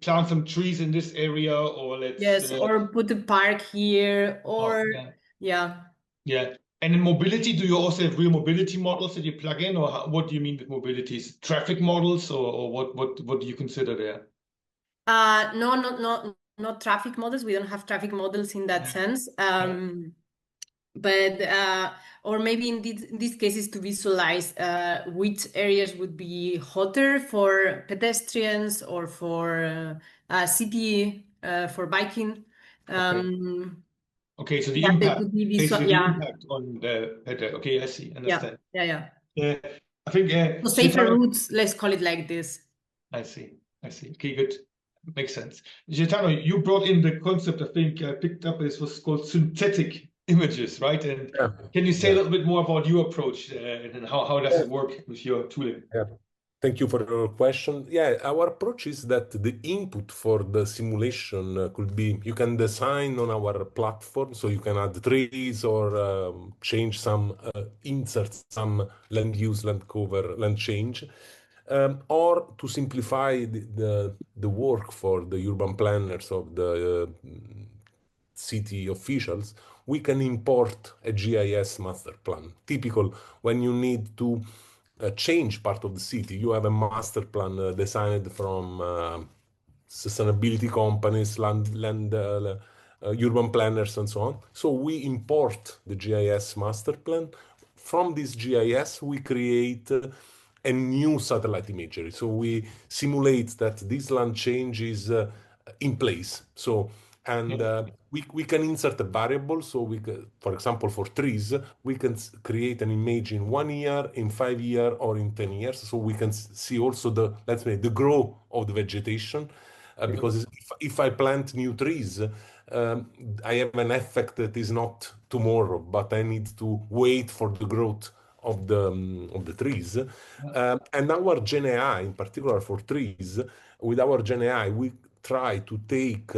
plant some trees in this area, or let's Yes, or put a park here, or yeah. And in mobility, do you also have real mobility models that you plug in, or what do you mean with mobilities? Traffic models, or what do you consider there? No, not traffic models. We don't have traffic models in that sense. But or maybe in these cases to visualize which areas would be hotter for pedestrians or for city for biking. Okay, so the Yeah, they impact, could be basically the yeah. impact on the pedestrian. Okay, I see, understand. Yeah. I think So safer routes, let's call it like this. I see. Okay, good. Makes sense. Gaetano, you brought in the concept, I think I picked up, this was called synthetic images, right? And can you say a little bit more about your approach and how does it work with your tooling? Yeah. Thank you for your question. Yeah, our approach is that the input for the simulation could be, you can design on our platform, so you can add trees or change some, insert some land use, land cover, land change. Or to simplify the work for the urban planners of the city officials, we can import a GIS master plan. Typical when you need to change part of the city, you have a master plan designed from sustainability companies, urban planners, and so on. So we import the GIS master plan. From this GIS, we create a new satellite imagery. So we simulate that this land change is in place. So, and we can insert a variable. So we can, for example, for trees, we can create an image in 1 year, in 5 years, or in 10 years. So we can see also the, let's say, the growth of the vegetation. Because if I plant new trees, I have an effect that is not tomorrow, but I need to wait for the growth of the trees. And our GenAI, in particular for trees, with our GenAI, we try to take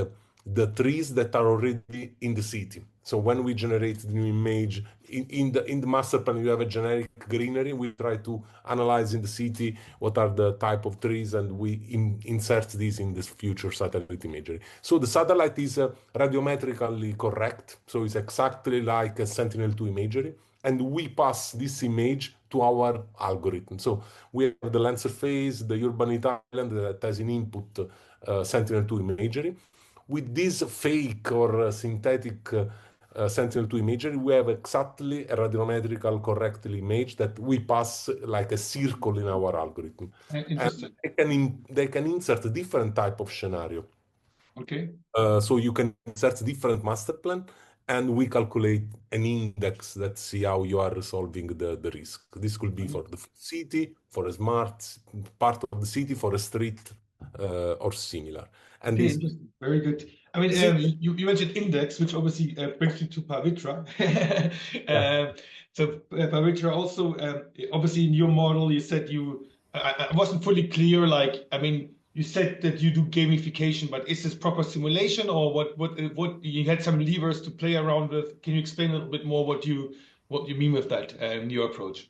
the trees that are already in the city. So when we generate the new image in the master plan, you have a generic greenery. We try to analyze in the city what are the type of trees, and we insert these in this future satellite imagery. So the satellite is radiometrically correct. So it's exactly like a Sentinel-2 imagery, and we pass this image to our algorithm. So we have the land surface, the urbanity island that has an input Sentinel-2 imagery. With this fake or synthetic Sentinel-2 imagery, we have exactly a radiometrical correctly image that we pass like a circle in our algorithm. Interesting. And they can insert different type of scenario. Okay. So you can insert different master plan, and we calculate an index that see how you are resolving the risk. This could be for the city, for a smart part of the city, for a street, or similar. And Okay, this very good. I mean, you mentioned index, which obviously brings you to Pavitra. So Pavitra also, obviously in your model, you said I wasn't fully clear. Like, I mean, you said that you do gamification, but is this proper simulation, or what? You had some levers to play around with. Can you explain a little bit more what you mean with that in your approach?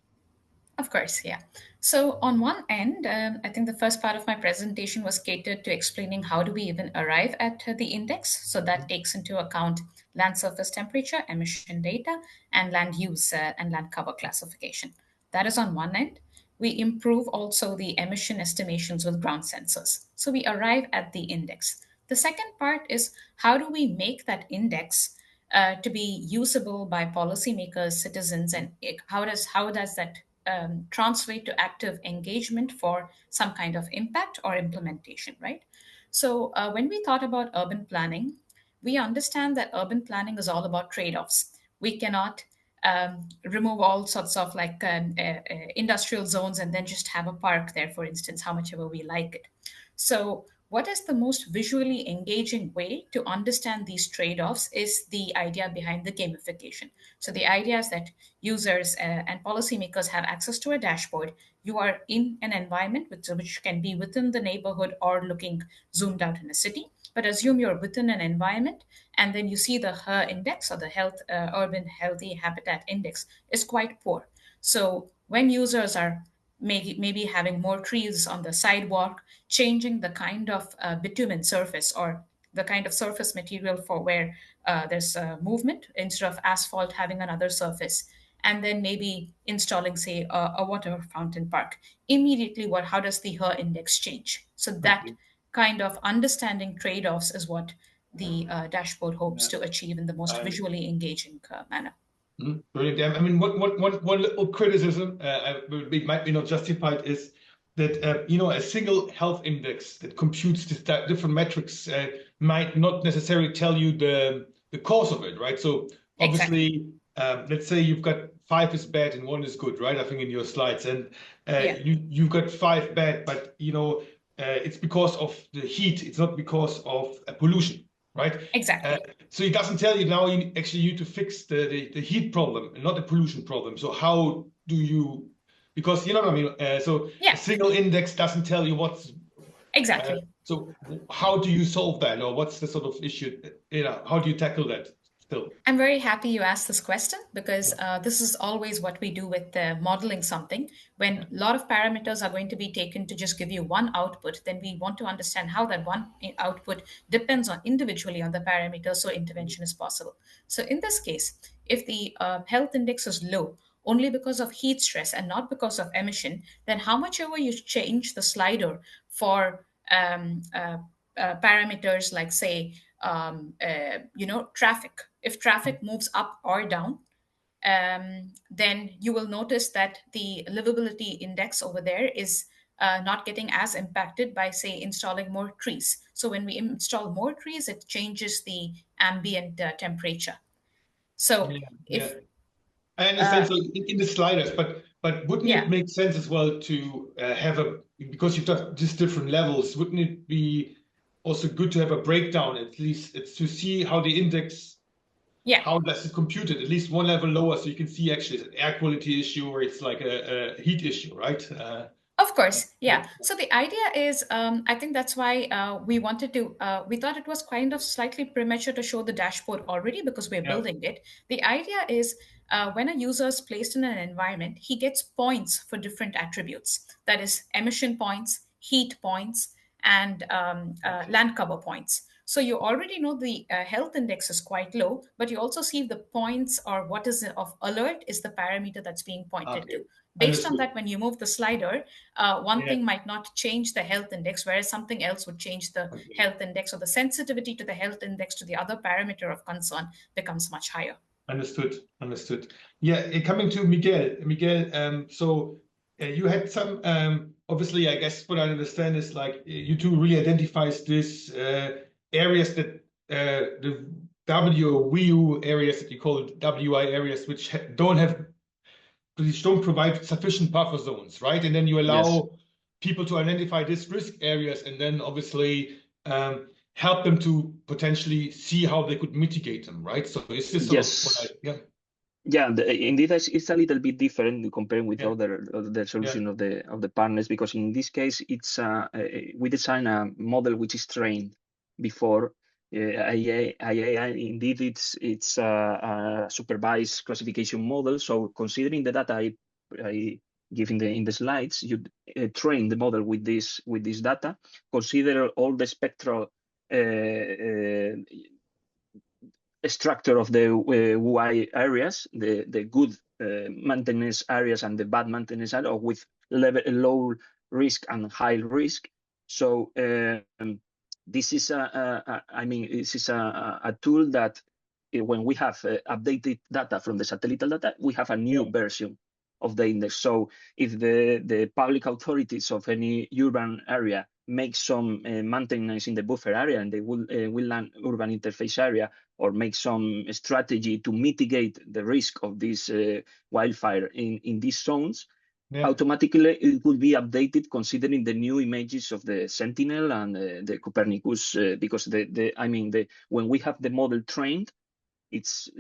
Of course, yeah. So on one end, I think the first part of my presentation was catered to explaining how do we even arrive at the index. So that takes into account land surface temperature, emission data, and land use and land cover classification. That is on one end. We improve also the emission estimations with ground sensors. So we arrive at the index. The second part is how do we make that index to be usable by policymakers, citizens, and how does that translate to active engagement for some kind of impact or implementation, right? So when we thought about urban planning, we understand that urban planning is all about trade-offs. We cannot remove all sorts of like industrial zones and then just have a park there, for instance, how much ever we like it. So what is the most visually engaging way to understand these trade-offs is the idea behind the gamification. So the idea is that users and policymakers have access to a dashboard. You are in an environment which can be within the neighborhood or looking zoomed out in a city. But assume you're within an environment, and then you see the HUH index, or the Urban Healthy Habitat Index, is quite poor. So when users are maybe having more trees on the sidewalk, changing the kind of bitumen surface or the kind of surface material for where there's movement, instead of asphalt having another surface, and then maybe installing, say, a water fountain park. Immediately, how does the HUH index change? So that kind of understanding trade-offs is what the dashboard hopes to achieve in the most visually engaging manner. Brilliant. I mean, one little criticism, it might be not justified, is that a single health index that computes different metrics might not necessarily tell you the cause of it, right? So obviously, let's say you've got 5 is bad and 1 is good, right? I think in your slides, and you've got 5 bad, but it's because of the heat. It's not because of pollution. Right? Exactly. So it doesn't tell you now you actually need to fix the heat problem and not the pollution problem. So how do you, because you know what I mean? So a single index doesn't tell you what's... Exactly. So how do you solve that? Or what's the sort of issue? How do you tackle that? I'm very happy you asked this question, because this is always what we do with modeling something. When a lot of parameters are going to be taken to just give you one output, then we want to understand how that one output depends on individually on the parameters, so intervention is possible. So in this case, if the health index is low only because of heat stress and not because of emission, then how much ever you change the slider for parameters like, say, traffic. If traffic moves up or down, then you will notice that the livability index over there is not getting as impacted by, say, installing more trees. So when we install more trees, it changes the ambient temperature. So I understand. So in the sliders, but wouldn't it make sense as well to have because you've got just different levels, wouldn't it be also good to have a breakdown? At least it's to see how the index, how does it compute it, at least one level lower, so you can see actually it's an air quality issue or it's like a heat issue, right? Of course, yeah. So the idea is, I think that's why we wanted to, we thought it was kind of slightly premature to show the dashboard already because we're building it. The idea is when a user is placed in an environment, he gets points for different attributes. That is emission points, heat points, and land cover points. So you already know the health index is quite low, but you also see the points or what is of alert is the parameter that's being pointed to. Based on that, when you move the slider, one thing might not change the health index, whereas something else would change the health index, or the sensitivity to the health index to the other parameter of concern becomes much higher. Understood. Understood. Yeah, coming to Miguel. Miguel, so you had some, obviously, I guess what I understand is like you two really identifies this areas that the WU areas that you call it WI areas, which don't provide sufficient buffer zones, right? And then you allow people to identify these risk areas and then obviously help them to potentially see how they could mitigate them, right? So is this sort of indeed, it's a little bit different compared with other solution of the partners, because in this case, it's we design a model which is trained before AI. Indeed, it's a supervised classification model. So considering the data I give in the slides, you train the model with this data, consider all the spectral structure of the WUI areas, the good maintenance areas and the bad maintenance areas, or with low risk and high risk. So this is a tool that when we have updated data from the satellite data, we have a new version of the index. So if the public authorities of any urban area make some maintenance in the buffer area and they will land urban interface area, or make some strategy to mitigate the risk of this wildfire in these zones, automatically it will be updated considering the new images of the Sentinel and the Copernicus, because when we have the model trained, it's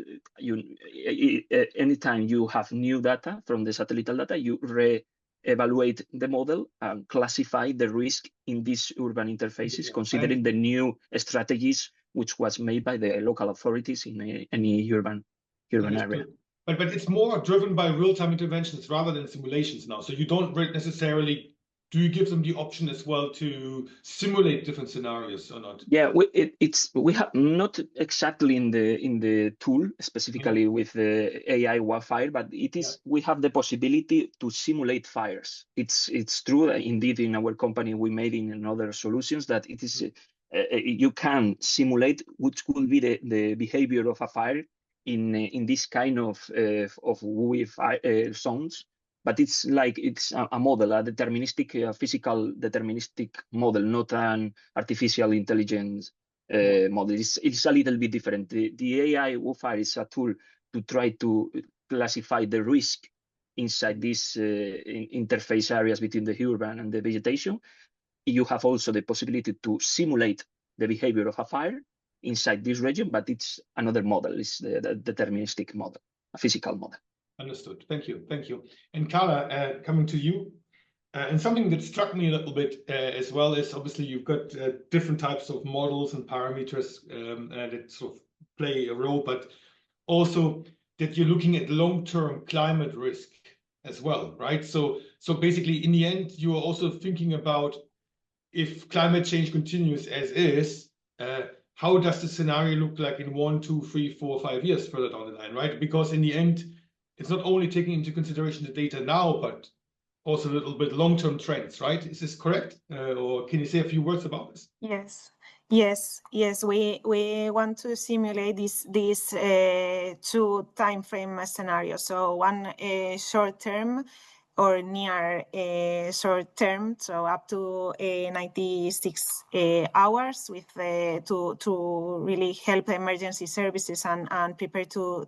anytime you have new data from the satellite data, you re-evaluate the model and classify the risk in these urban interfaces, considering the new strategies which was made by the local authorities in any urban area. But it's more driven by real-time interventions rather than simulations now. So you don't necessarily, do you give them the option as well to simulate different scenarios or not? Yeah, we have not exactly in the tool specifically with the AI-WUIFIRE, but it is we have the possibility to simulate fires. It's true indeed in our company we made in other solutions that it is you can simulate which could be the behavior of a fire in this kind of WUI zones. But it's like it's a model, a deterministic, physical deterministic model, not an artificial intelligence model. It's a little bit different. The AI-WUIFIRE is a tool to try to classify the risk inside these interface areas between the urban and the vegetation. You have also the possibility to simulate the behavior of a fire inside this region, but it's another model. It's the deterministic model, a physical model. Understood. Thank you. Thank you. And Carla, coming to you, and something that struck me a little bit as well is obviously you've got different types of models and parameters that sort of play a role, but also that you're looking at long-term climate risk as well, right? So basically, in the end, you are also thinking about if climate change continues as is, how does the scenario look like in 1, 2, 3, 4, 5 years further down the line, right? Because in the end, it's not only taking into consideration the data now, but also a little bit long-term trends, right? Is this correct? Or can you say a few words about this? Yes. We want to simulate these two time frame scenarios. So one short term or near short term, so up to 96 hours with to really help emergency services and prepare to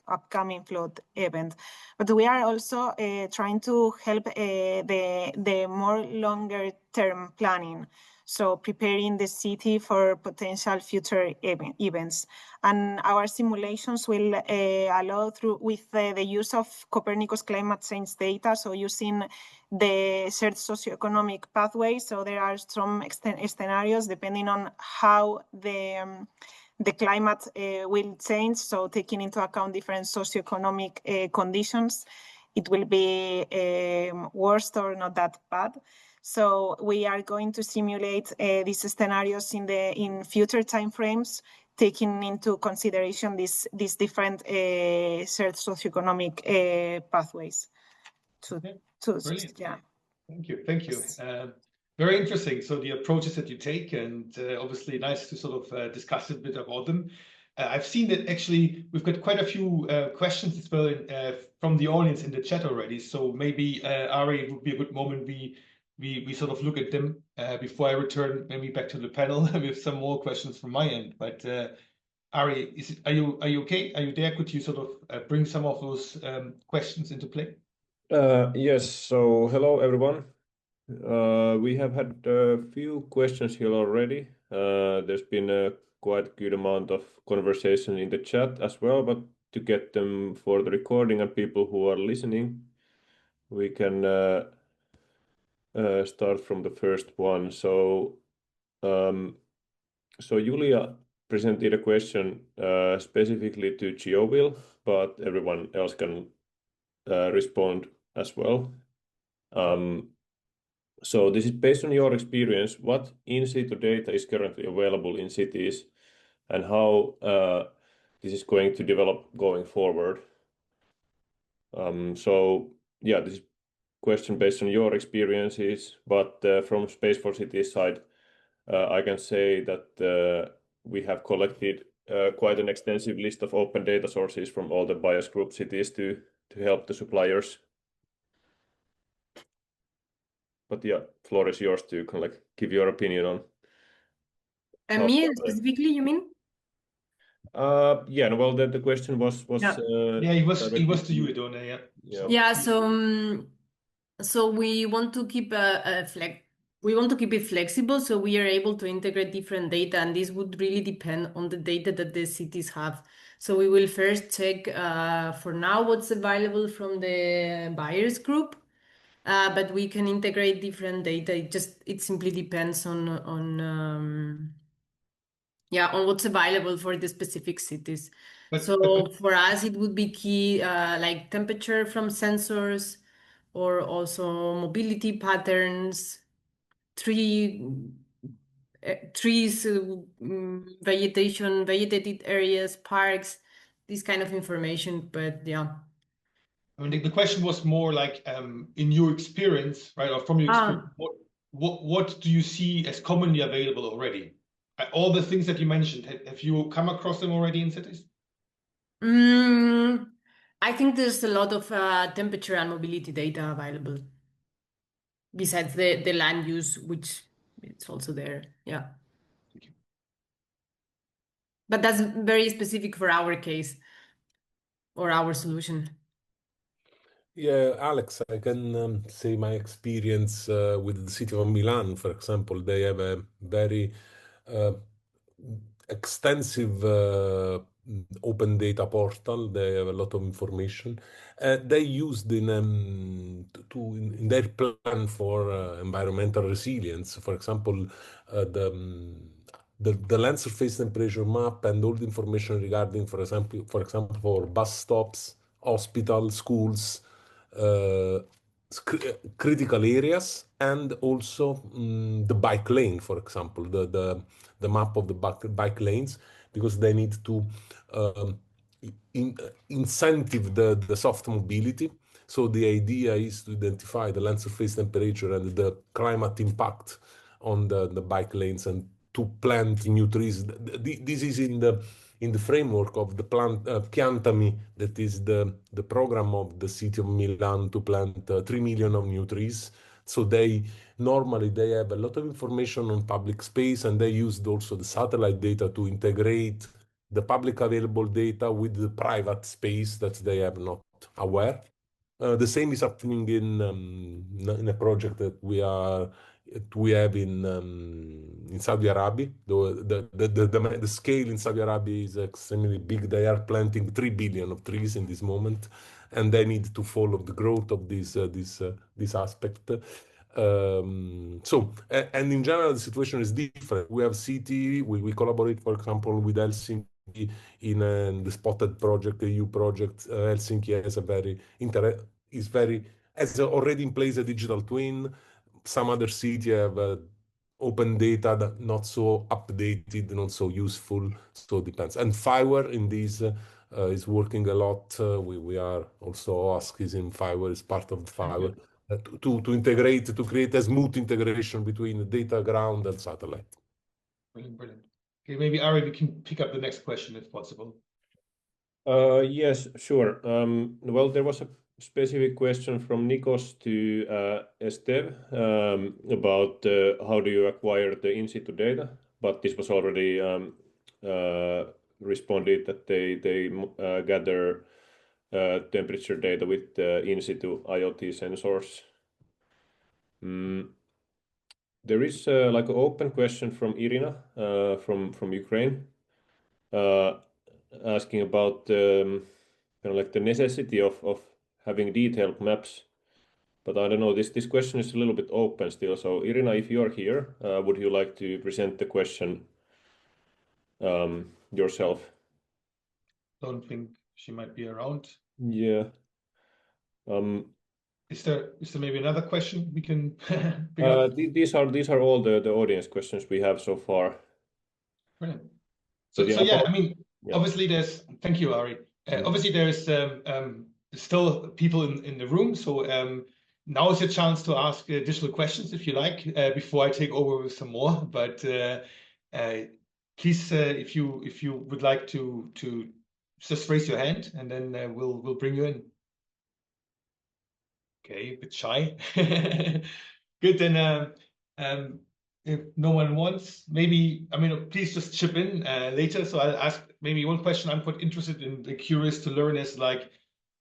upcoming flood event. But we are also trying to help the more longer term planning. So preparing the city for potential future events. And our simulations will allow with the use of Copernicus climate change data, so using the shared socioeconomic pathway. So there are some scenarios depending on how the climate will change. So taking into account different socioeconomic conditions, it will be worse or not that bad. So we are going to simulate these scenarios in future timeframes, taking into consideration these different shared socioeconomic pathways. Brilliant. Yeah. Thank you. Thank you. Very interesting. So the approaches that you take, and obviously nice to sort of discuss a bit about them. I've seen that actually we've got quite a few questions as well from the audience in the chat already. So maybe Ari, it would be a good moment we sort of look at them before I return maybe back to the panel with some more questions from my end. But Ari, are you okay? Are you there? Could you sort of bring some of those questions into play? Yes. So hello everyone. We have had a few questions here already. There's been a quite good amount of conversation in the chat as well, but to get them for the recording and people who are listening, we can start from the first one. So Julia presented a question specifically to Geoville, but everyone else can respond as well. So this is based on your experience, what in situ data is currently available in cities and how this is going to develop going forward. So yeah, this is question based on your experiences, but from SPACE4Cities side, I can say that we have collected quite an extensive list of open data sources from all the bias group cities to help the suppliers. But yeah, floor is yours to kind of like give your opinion on. Me specifically, you mean? Yeah, well, the question was yeah, it was to you, Idone. Yeah. So we want to keep it flexible, so we are able to integrate different data, and this would really depend on the data that the cities have. So we will first check for now what's available from the buyers group, but we can integrate different data. It simply depends on what's available for the specific cities. So for us, it would be key like temperature from sensors, or also mobility patterns, trees, vegetated areas, parks, this kind of information. But yeah. I mean, the question was more like, in your experience, right, or from your experience, what do you see as commonly available already? All the things that you mentioned, have you come across them already in cities? I think there's a lot of temperature and mobility data available, besides the land use, which it's also there. Yeah. Thank you. But that's very specific for our case or our solution. Yeah, Alex, I can say my experience with the city of Milan, for example. They have a very extensive open data portal. They have a lot of information. They used in their plan for environmental resilience, for example, the land surface temperature map and all the information regarding, for example, for bus stops, hospitals, schools, critical areas, and also the bike lane, for example, the map of the bike lanes, because they need to incentive the soft mobility. So the idea is to identify the land surface temperature and the climate impact on the bike lanes and to plant new trees. This is in the framework of the Piantami, that is the program of the city of Milan to plant 3 million of new trees. So they have a lot of information on public space, and they used also the satellite data to integrate the public available data with the private space that they are not aware. The same is happening in a project that we have in Saudi Arabia. The scale in Saudi Arabia is extremely big. They are planting 3 billion of trees in this moment, and they need to follow the growth of this aspect. And in general, the situation is different. We have city. We collaborate, for example, with Helsinki in the Spotted project, the EU project. Helsinki has already in place a digital twin. Some other cities have open data that not so updated, not so useful. So it depends. And Fiverr in this is working a lot. We are also OASC is in Fiverr, is part of the Fiverr. To integrate, to create a smooth integration between the data ground and satellite. Brilliant, brilliant. Okay, maybe Ari, we can pick up the next question if possible. Yes, sure. Well, there was a specific question from Nikos to Esther about how do you acquire the in-situ data, but this was already responded that they gather temperature data with in-situ IoT sensors. There is like an open question from Irina from Ukraine, asking about kind of like the necessity of having detailed maps. But I don't know, this question is a little bit open still. So Irina, if you're here, would you like to present the question yourself? Don't think she might be around. Yeah. Is there maybe another question we can bring up? These are all the audience questions we have so far. Brilliant. So yeah, I mean, yeah. Obviously thank you, Ari. Obviously there's still people in the room. So now is your chance to ask additional questions if you like, before I take over with some more. But please, if you would like to just raise your hand, and then we'll bring you in. Okay, a bit shy. Good, then if no one wants, maybe, I mean, please just chip in later. So I'll ask maybe one question I'm quite interested in, curious to learn is like,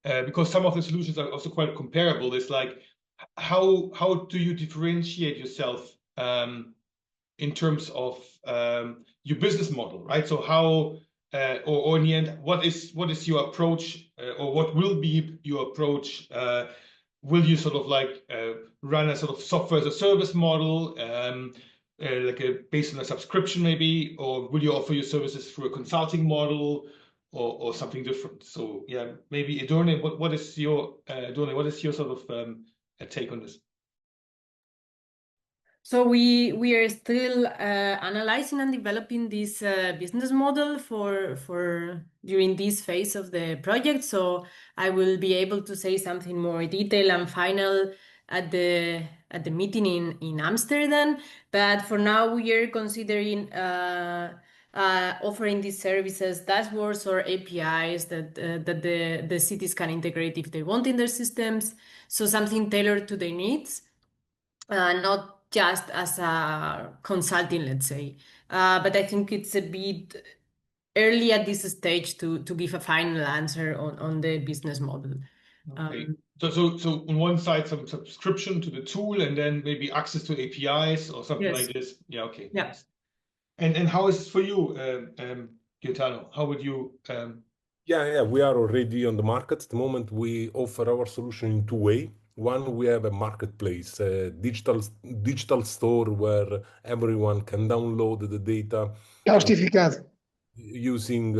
because some of the solutions are also quite comparable, is like, how do you differentiate yourself in terms of your business model, right? So how, or in the end, what is your approach, or what will be your approach? Will you sort of like run a sort of software as a service model, based on a subscription maybe, or will you offer your services through a consulting model, or something different? So yeah, maybe Edurne, what is your sort of take on this? So we are still analyzing and developing this business model for during this phase of the project. So I will be able to say something more detailed and final at the meeting in Amsterdam. But for now, we are considering offering these services, dashboards or APIs that the cities can integrate if they want in their systems. So something tailored to their needs, not just as a consulting, let's say. But I think it's a bit early at this stage to give a final answer on the business model. Okay. So on one side, some subscription to the tool, and then maybe access to APIs or something Yes. like this. Yeah. Okay. Yeah. Nice. And how is it for you, Gaetano? How would you? Yeah, we are already on the market. At the moment, we offer our solution in two ways. One, we have a marketplace, a digital store where everyone can download the data using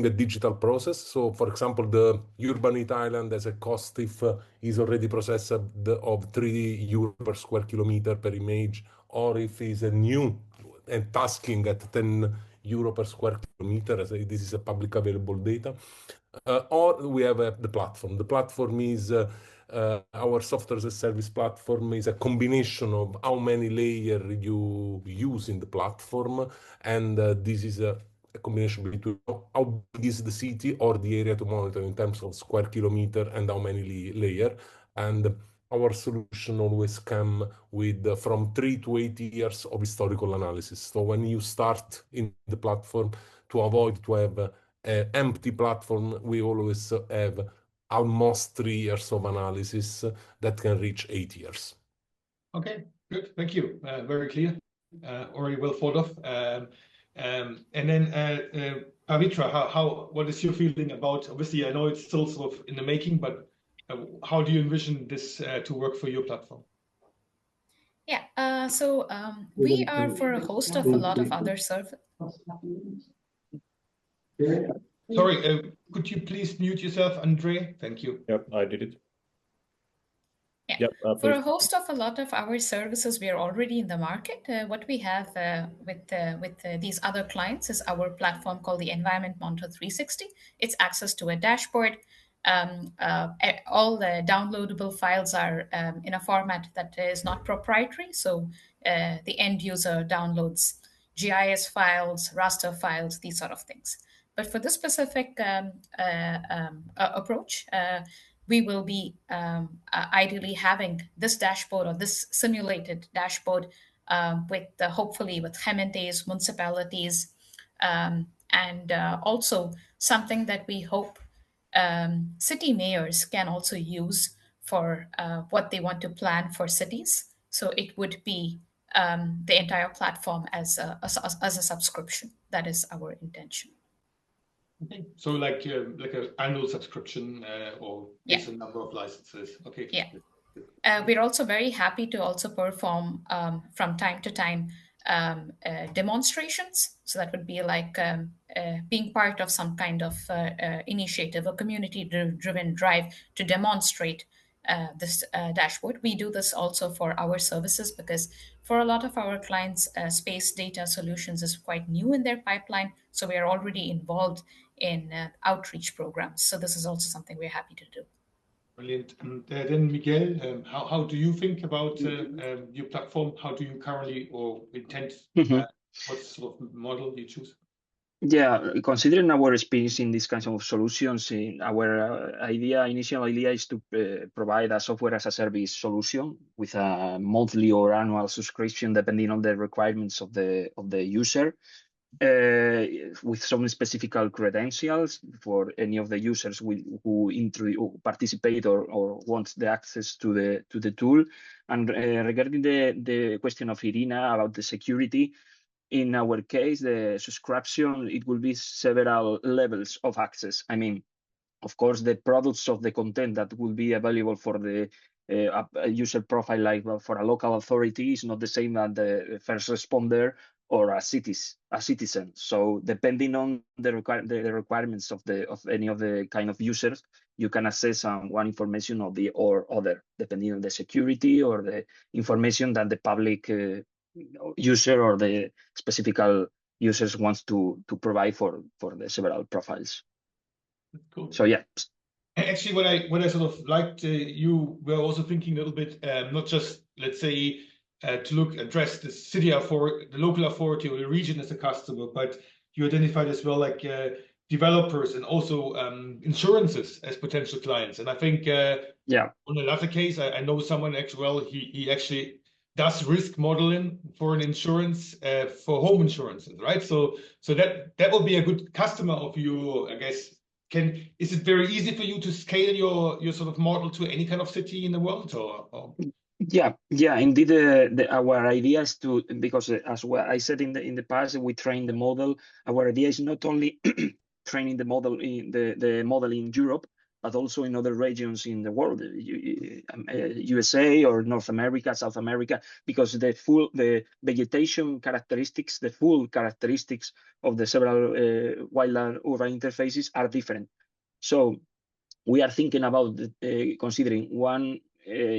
a digital process. So, for example, the Urbanite Island has a cost if is already processed of €3 per square kilometer per image, or if it's a new and tasking at €10 per square kilometer. This is a public available data. Or we have the platform. The platform is our software as a service platform is a combination of how many layers you use in the platform, and this is a combination between how big is the city or the area to monitor in terms of square kilometer and how many layers. And our solution always come with from 3 to 8 years of historical analysis. So when you start in the platform, to avoid to have an empty platform, we always have almost 3 years of analysis that can reach 8 years. Okay, good. Thank you. Very clear. Already well thought of. And then Pavitra, what is your feeling about? Obviously, I know it's still sort of in the making, but how do you envision this to work for your platform? Yeah, so we are for a host of a lot of other services. Sorry, could you please mute yourself, Andre? Thank you. Yep, I did it. Yeah. Yep, For please. a host of a lot of our services, we are already in the market. What we have with these other clients is our platform called the Environment Monitor 360. It's access to a dashboard. All the downloadable files are in a format that is not proprietary. So the end user downloads GIS files, raster files, these sort of things. But for this specific approach, we will be ideally having this dashboard or this simulated dashboard with hopefully with gemeentes, municipalities, and also something that we hope city mayors can also use for what they want to plan for cities. So it would be the entire platform as a subscription. That is our intention. Okay. So like an annual subscription or a number of licenses. Okay. Yeah. We're also very happy to also perform from time to time demonstrations. So that would be like being part of some kind of initiative, a community-driven drive to demonstrate this dashboard. We do this also for our services because for a lot of our clients, space data solutions is quite new in their pipeline. So we are already involved in outreach programs. So this is also something we're happy to do. Brilliant. And then Miguel, how do you think about your platform? How do you currently or intend, what sort of model you choose? Yeah, considering our experience in these kinds of solutions, our initial idea is to provide a software as a service solution with a monthly or annual subscription depending on the requirements of the user, with some specific credentials for any of the users who participate or want the access to the tool. And regarding the question of Irina about the security, in our case, the subscription, it will be several levels of access. I mean, of course, the products of the content that will be available for the user profile, like for a local authority, is not the same as the first responder or a citizen. So depending on the requirements of any of the kind of users, you can access one information or other, depending on the security or the information that the public user or the specific users wants to provide for the several profiles. Cool. So yeah. Actually, what I sort of liked, you were also thinking a little bit, not just, let's say, to address the city authority, the local authority or the region as a customer, but you identified as well like developers and also insurances as potential clients. And I think on another case, I know someone he actually does risk modeling for an insurance for home insurances, right? So that will be a good customer of you, I guess. Is it very easy for you to scale your sort of model to any kind of city in the world, or? Yeah, indeed. Our idea is to, because as well I said in the past, we train the model. Our idea is not only training the model in Europe, but also in other regions in the world, USA or North America, South America, because the vegetation characteristics, the full characteristics of the several wildland urban interfaces are different. So we are thinking about considering one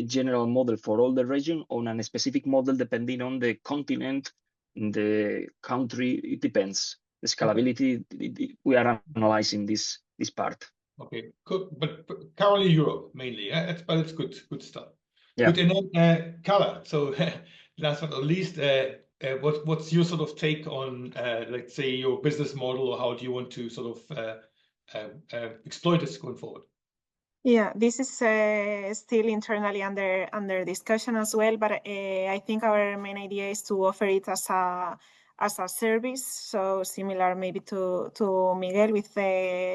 general model for all the region on a specific model depending on the continent, the country. It depends. The scalability, we are analyzing this part. Okay, good. But currently Europe mainly. But it's good stuff. Yeah. Good. And then Carla. So last but not least, what's your sort of take on, let's say, your business model, or how do you want to sort of exploit this going forward? Yeah, this is still internally under discussion as well, but I think our main idea is to offer it as as a service, so similar maybe to Miguel with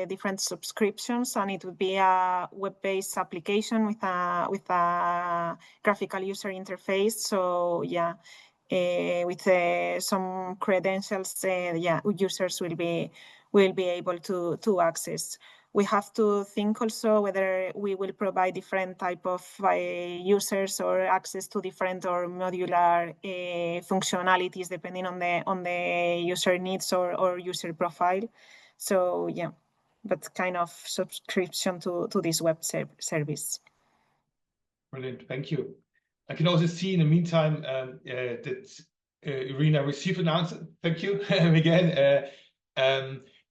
different subscriptions, and it would be a web-based application with a graphical user interface. So yeah, with some credentials, users will be able to access. We have to think also whether we will provide different type of users or access to different or modular functionalities depending on the user needs or user profile. So yeah, but kind of subscription to this web service. Brilliant, thank you. I can also see in the meantime that Irina received an answer. Thank you again.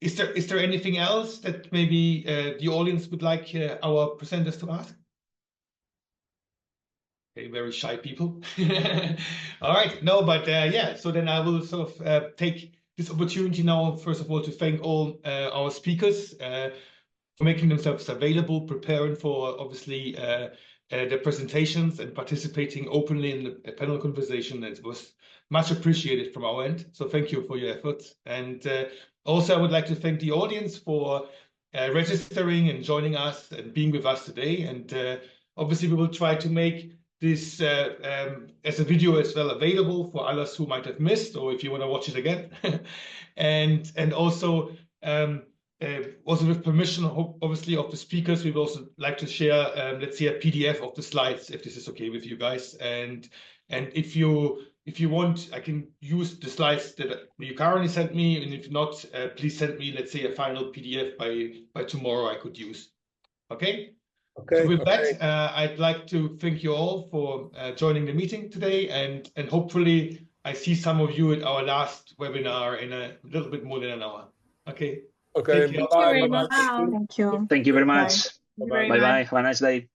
Is there anything else that maybe the audience would like our presenters to ask? Okay, very shy people. All right, no, but yeah, so then I will sort of take this opportunity now, first of all, to thank all our speakers for making themselves available, preparing for obviously their presentations and participating openly in the panel conversation. It was much appreciated from our end. So thank you for your efforts. And also, I would like to thank the audience for registering and joining us and being with us today. And obviously, we will try to make this as a video as well available for others who might have missed, or if you want to watch it again. and also, also with permission, obviously, of the speakers, we would also like to share, let's say, a PDF of the slides, if this is okay with you guys. And if you want, I can use the slides that you currently sent me, and if not, please send me, let's say, a final PDF by tomorrow I could use. Okay? Okay. So with that, I'd like to thank you all for joining the meeting today, and hopefully I see some of you at our last webinar in a little bit more than an hour. Okay. Okay. Thank you. Bye. very Bye. much. Thank you. Thank you very much. Bye. Bye-bye. Have a nice day.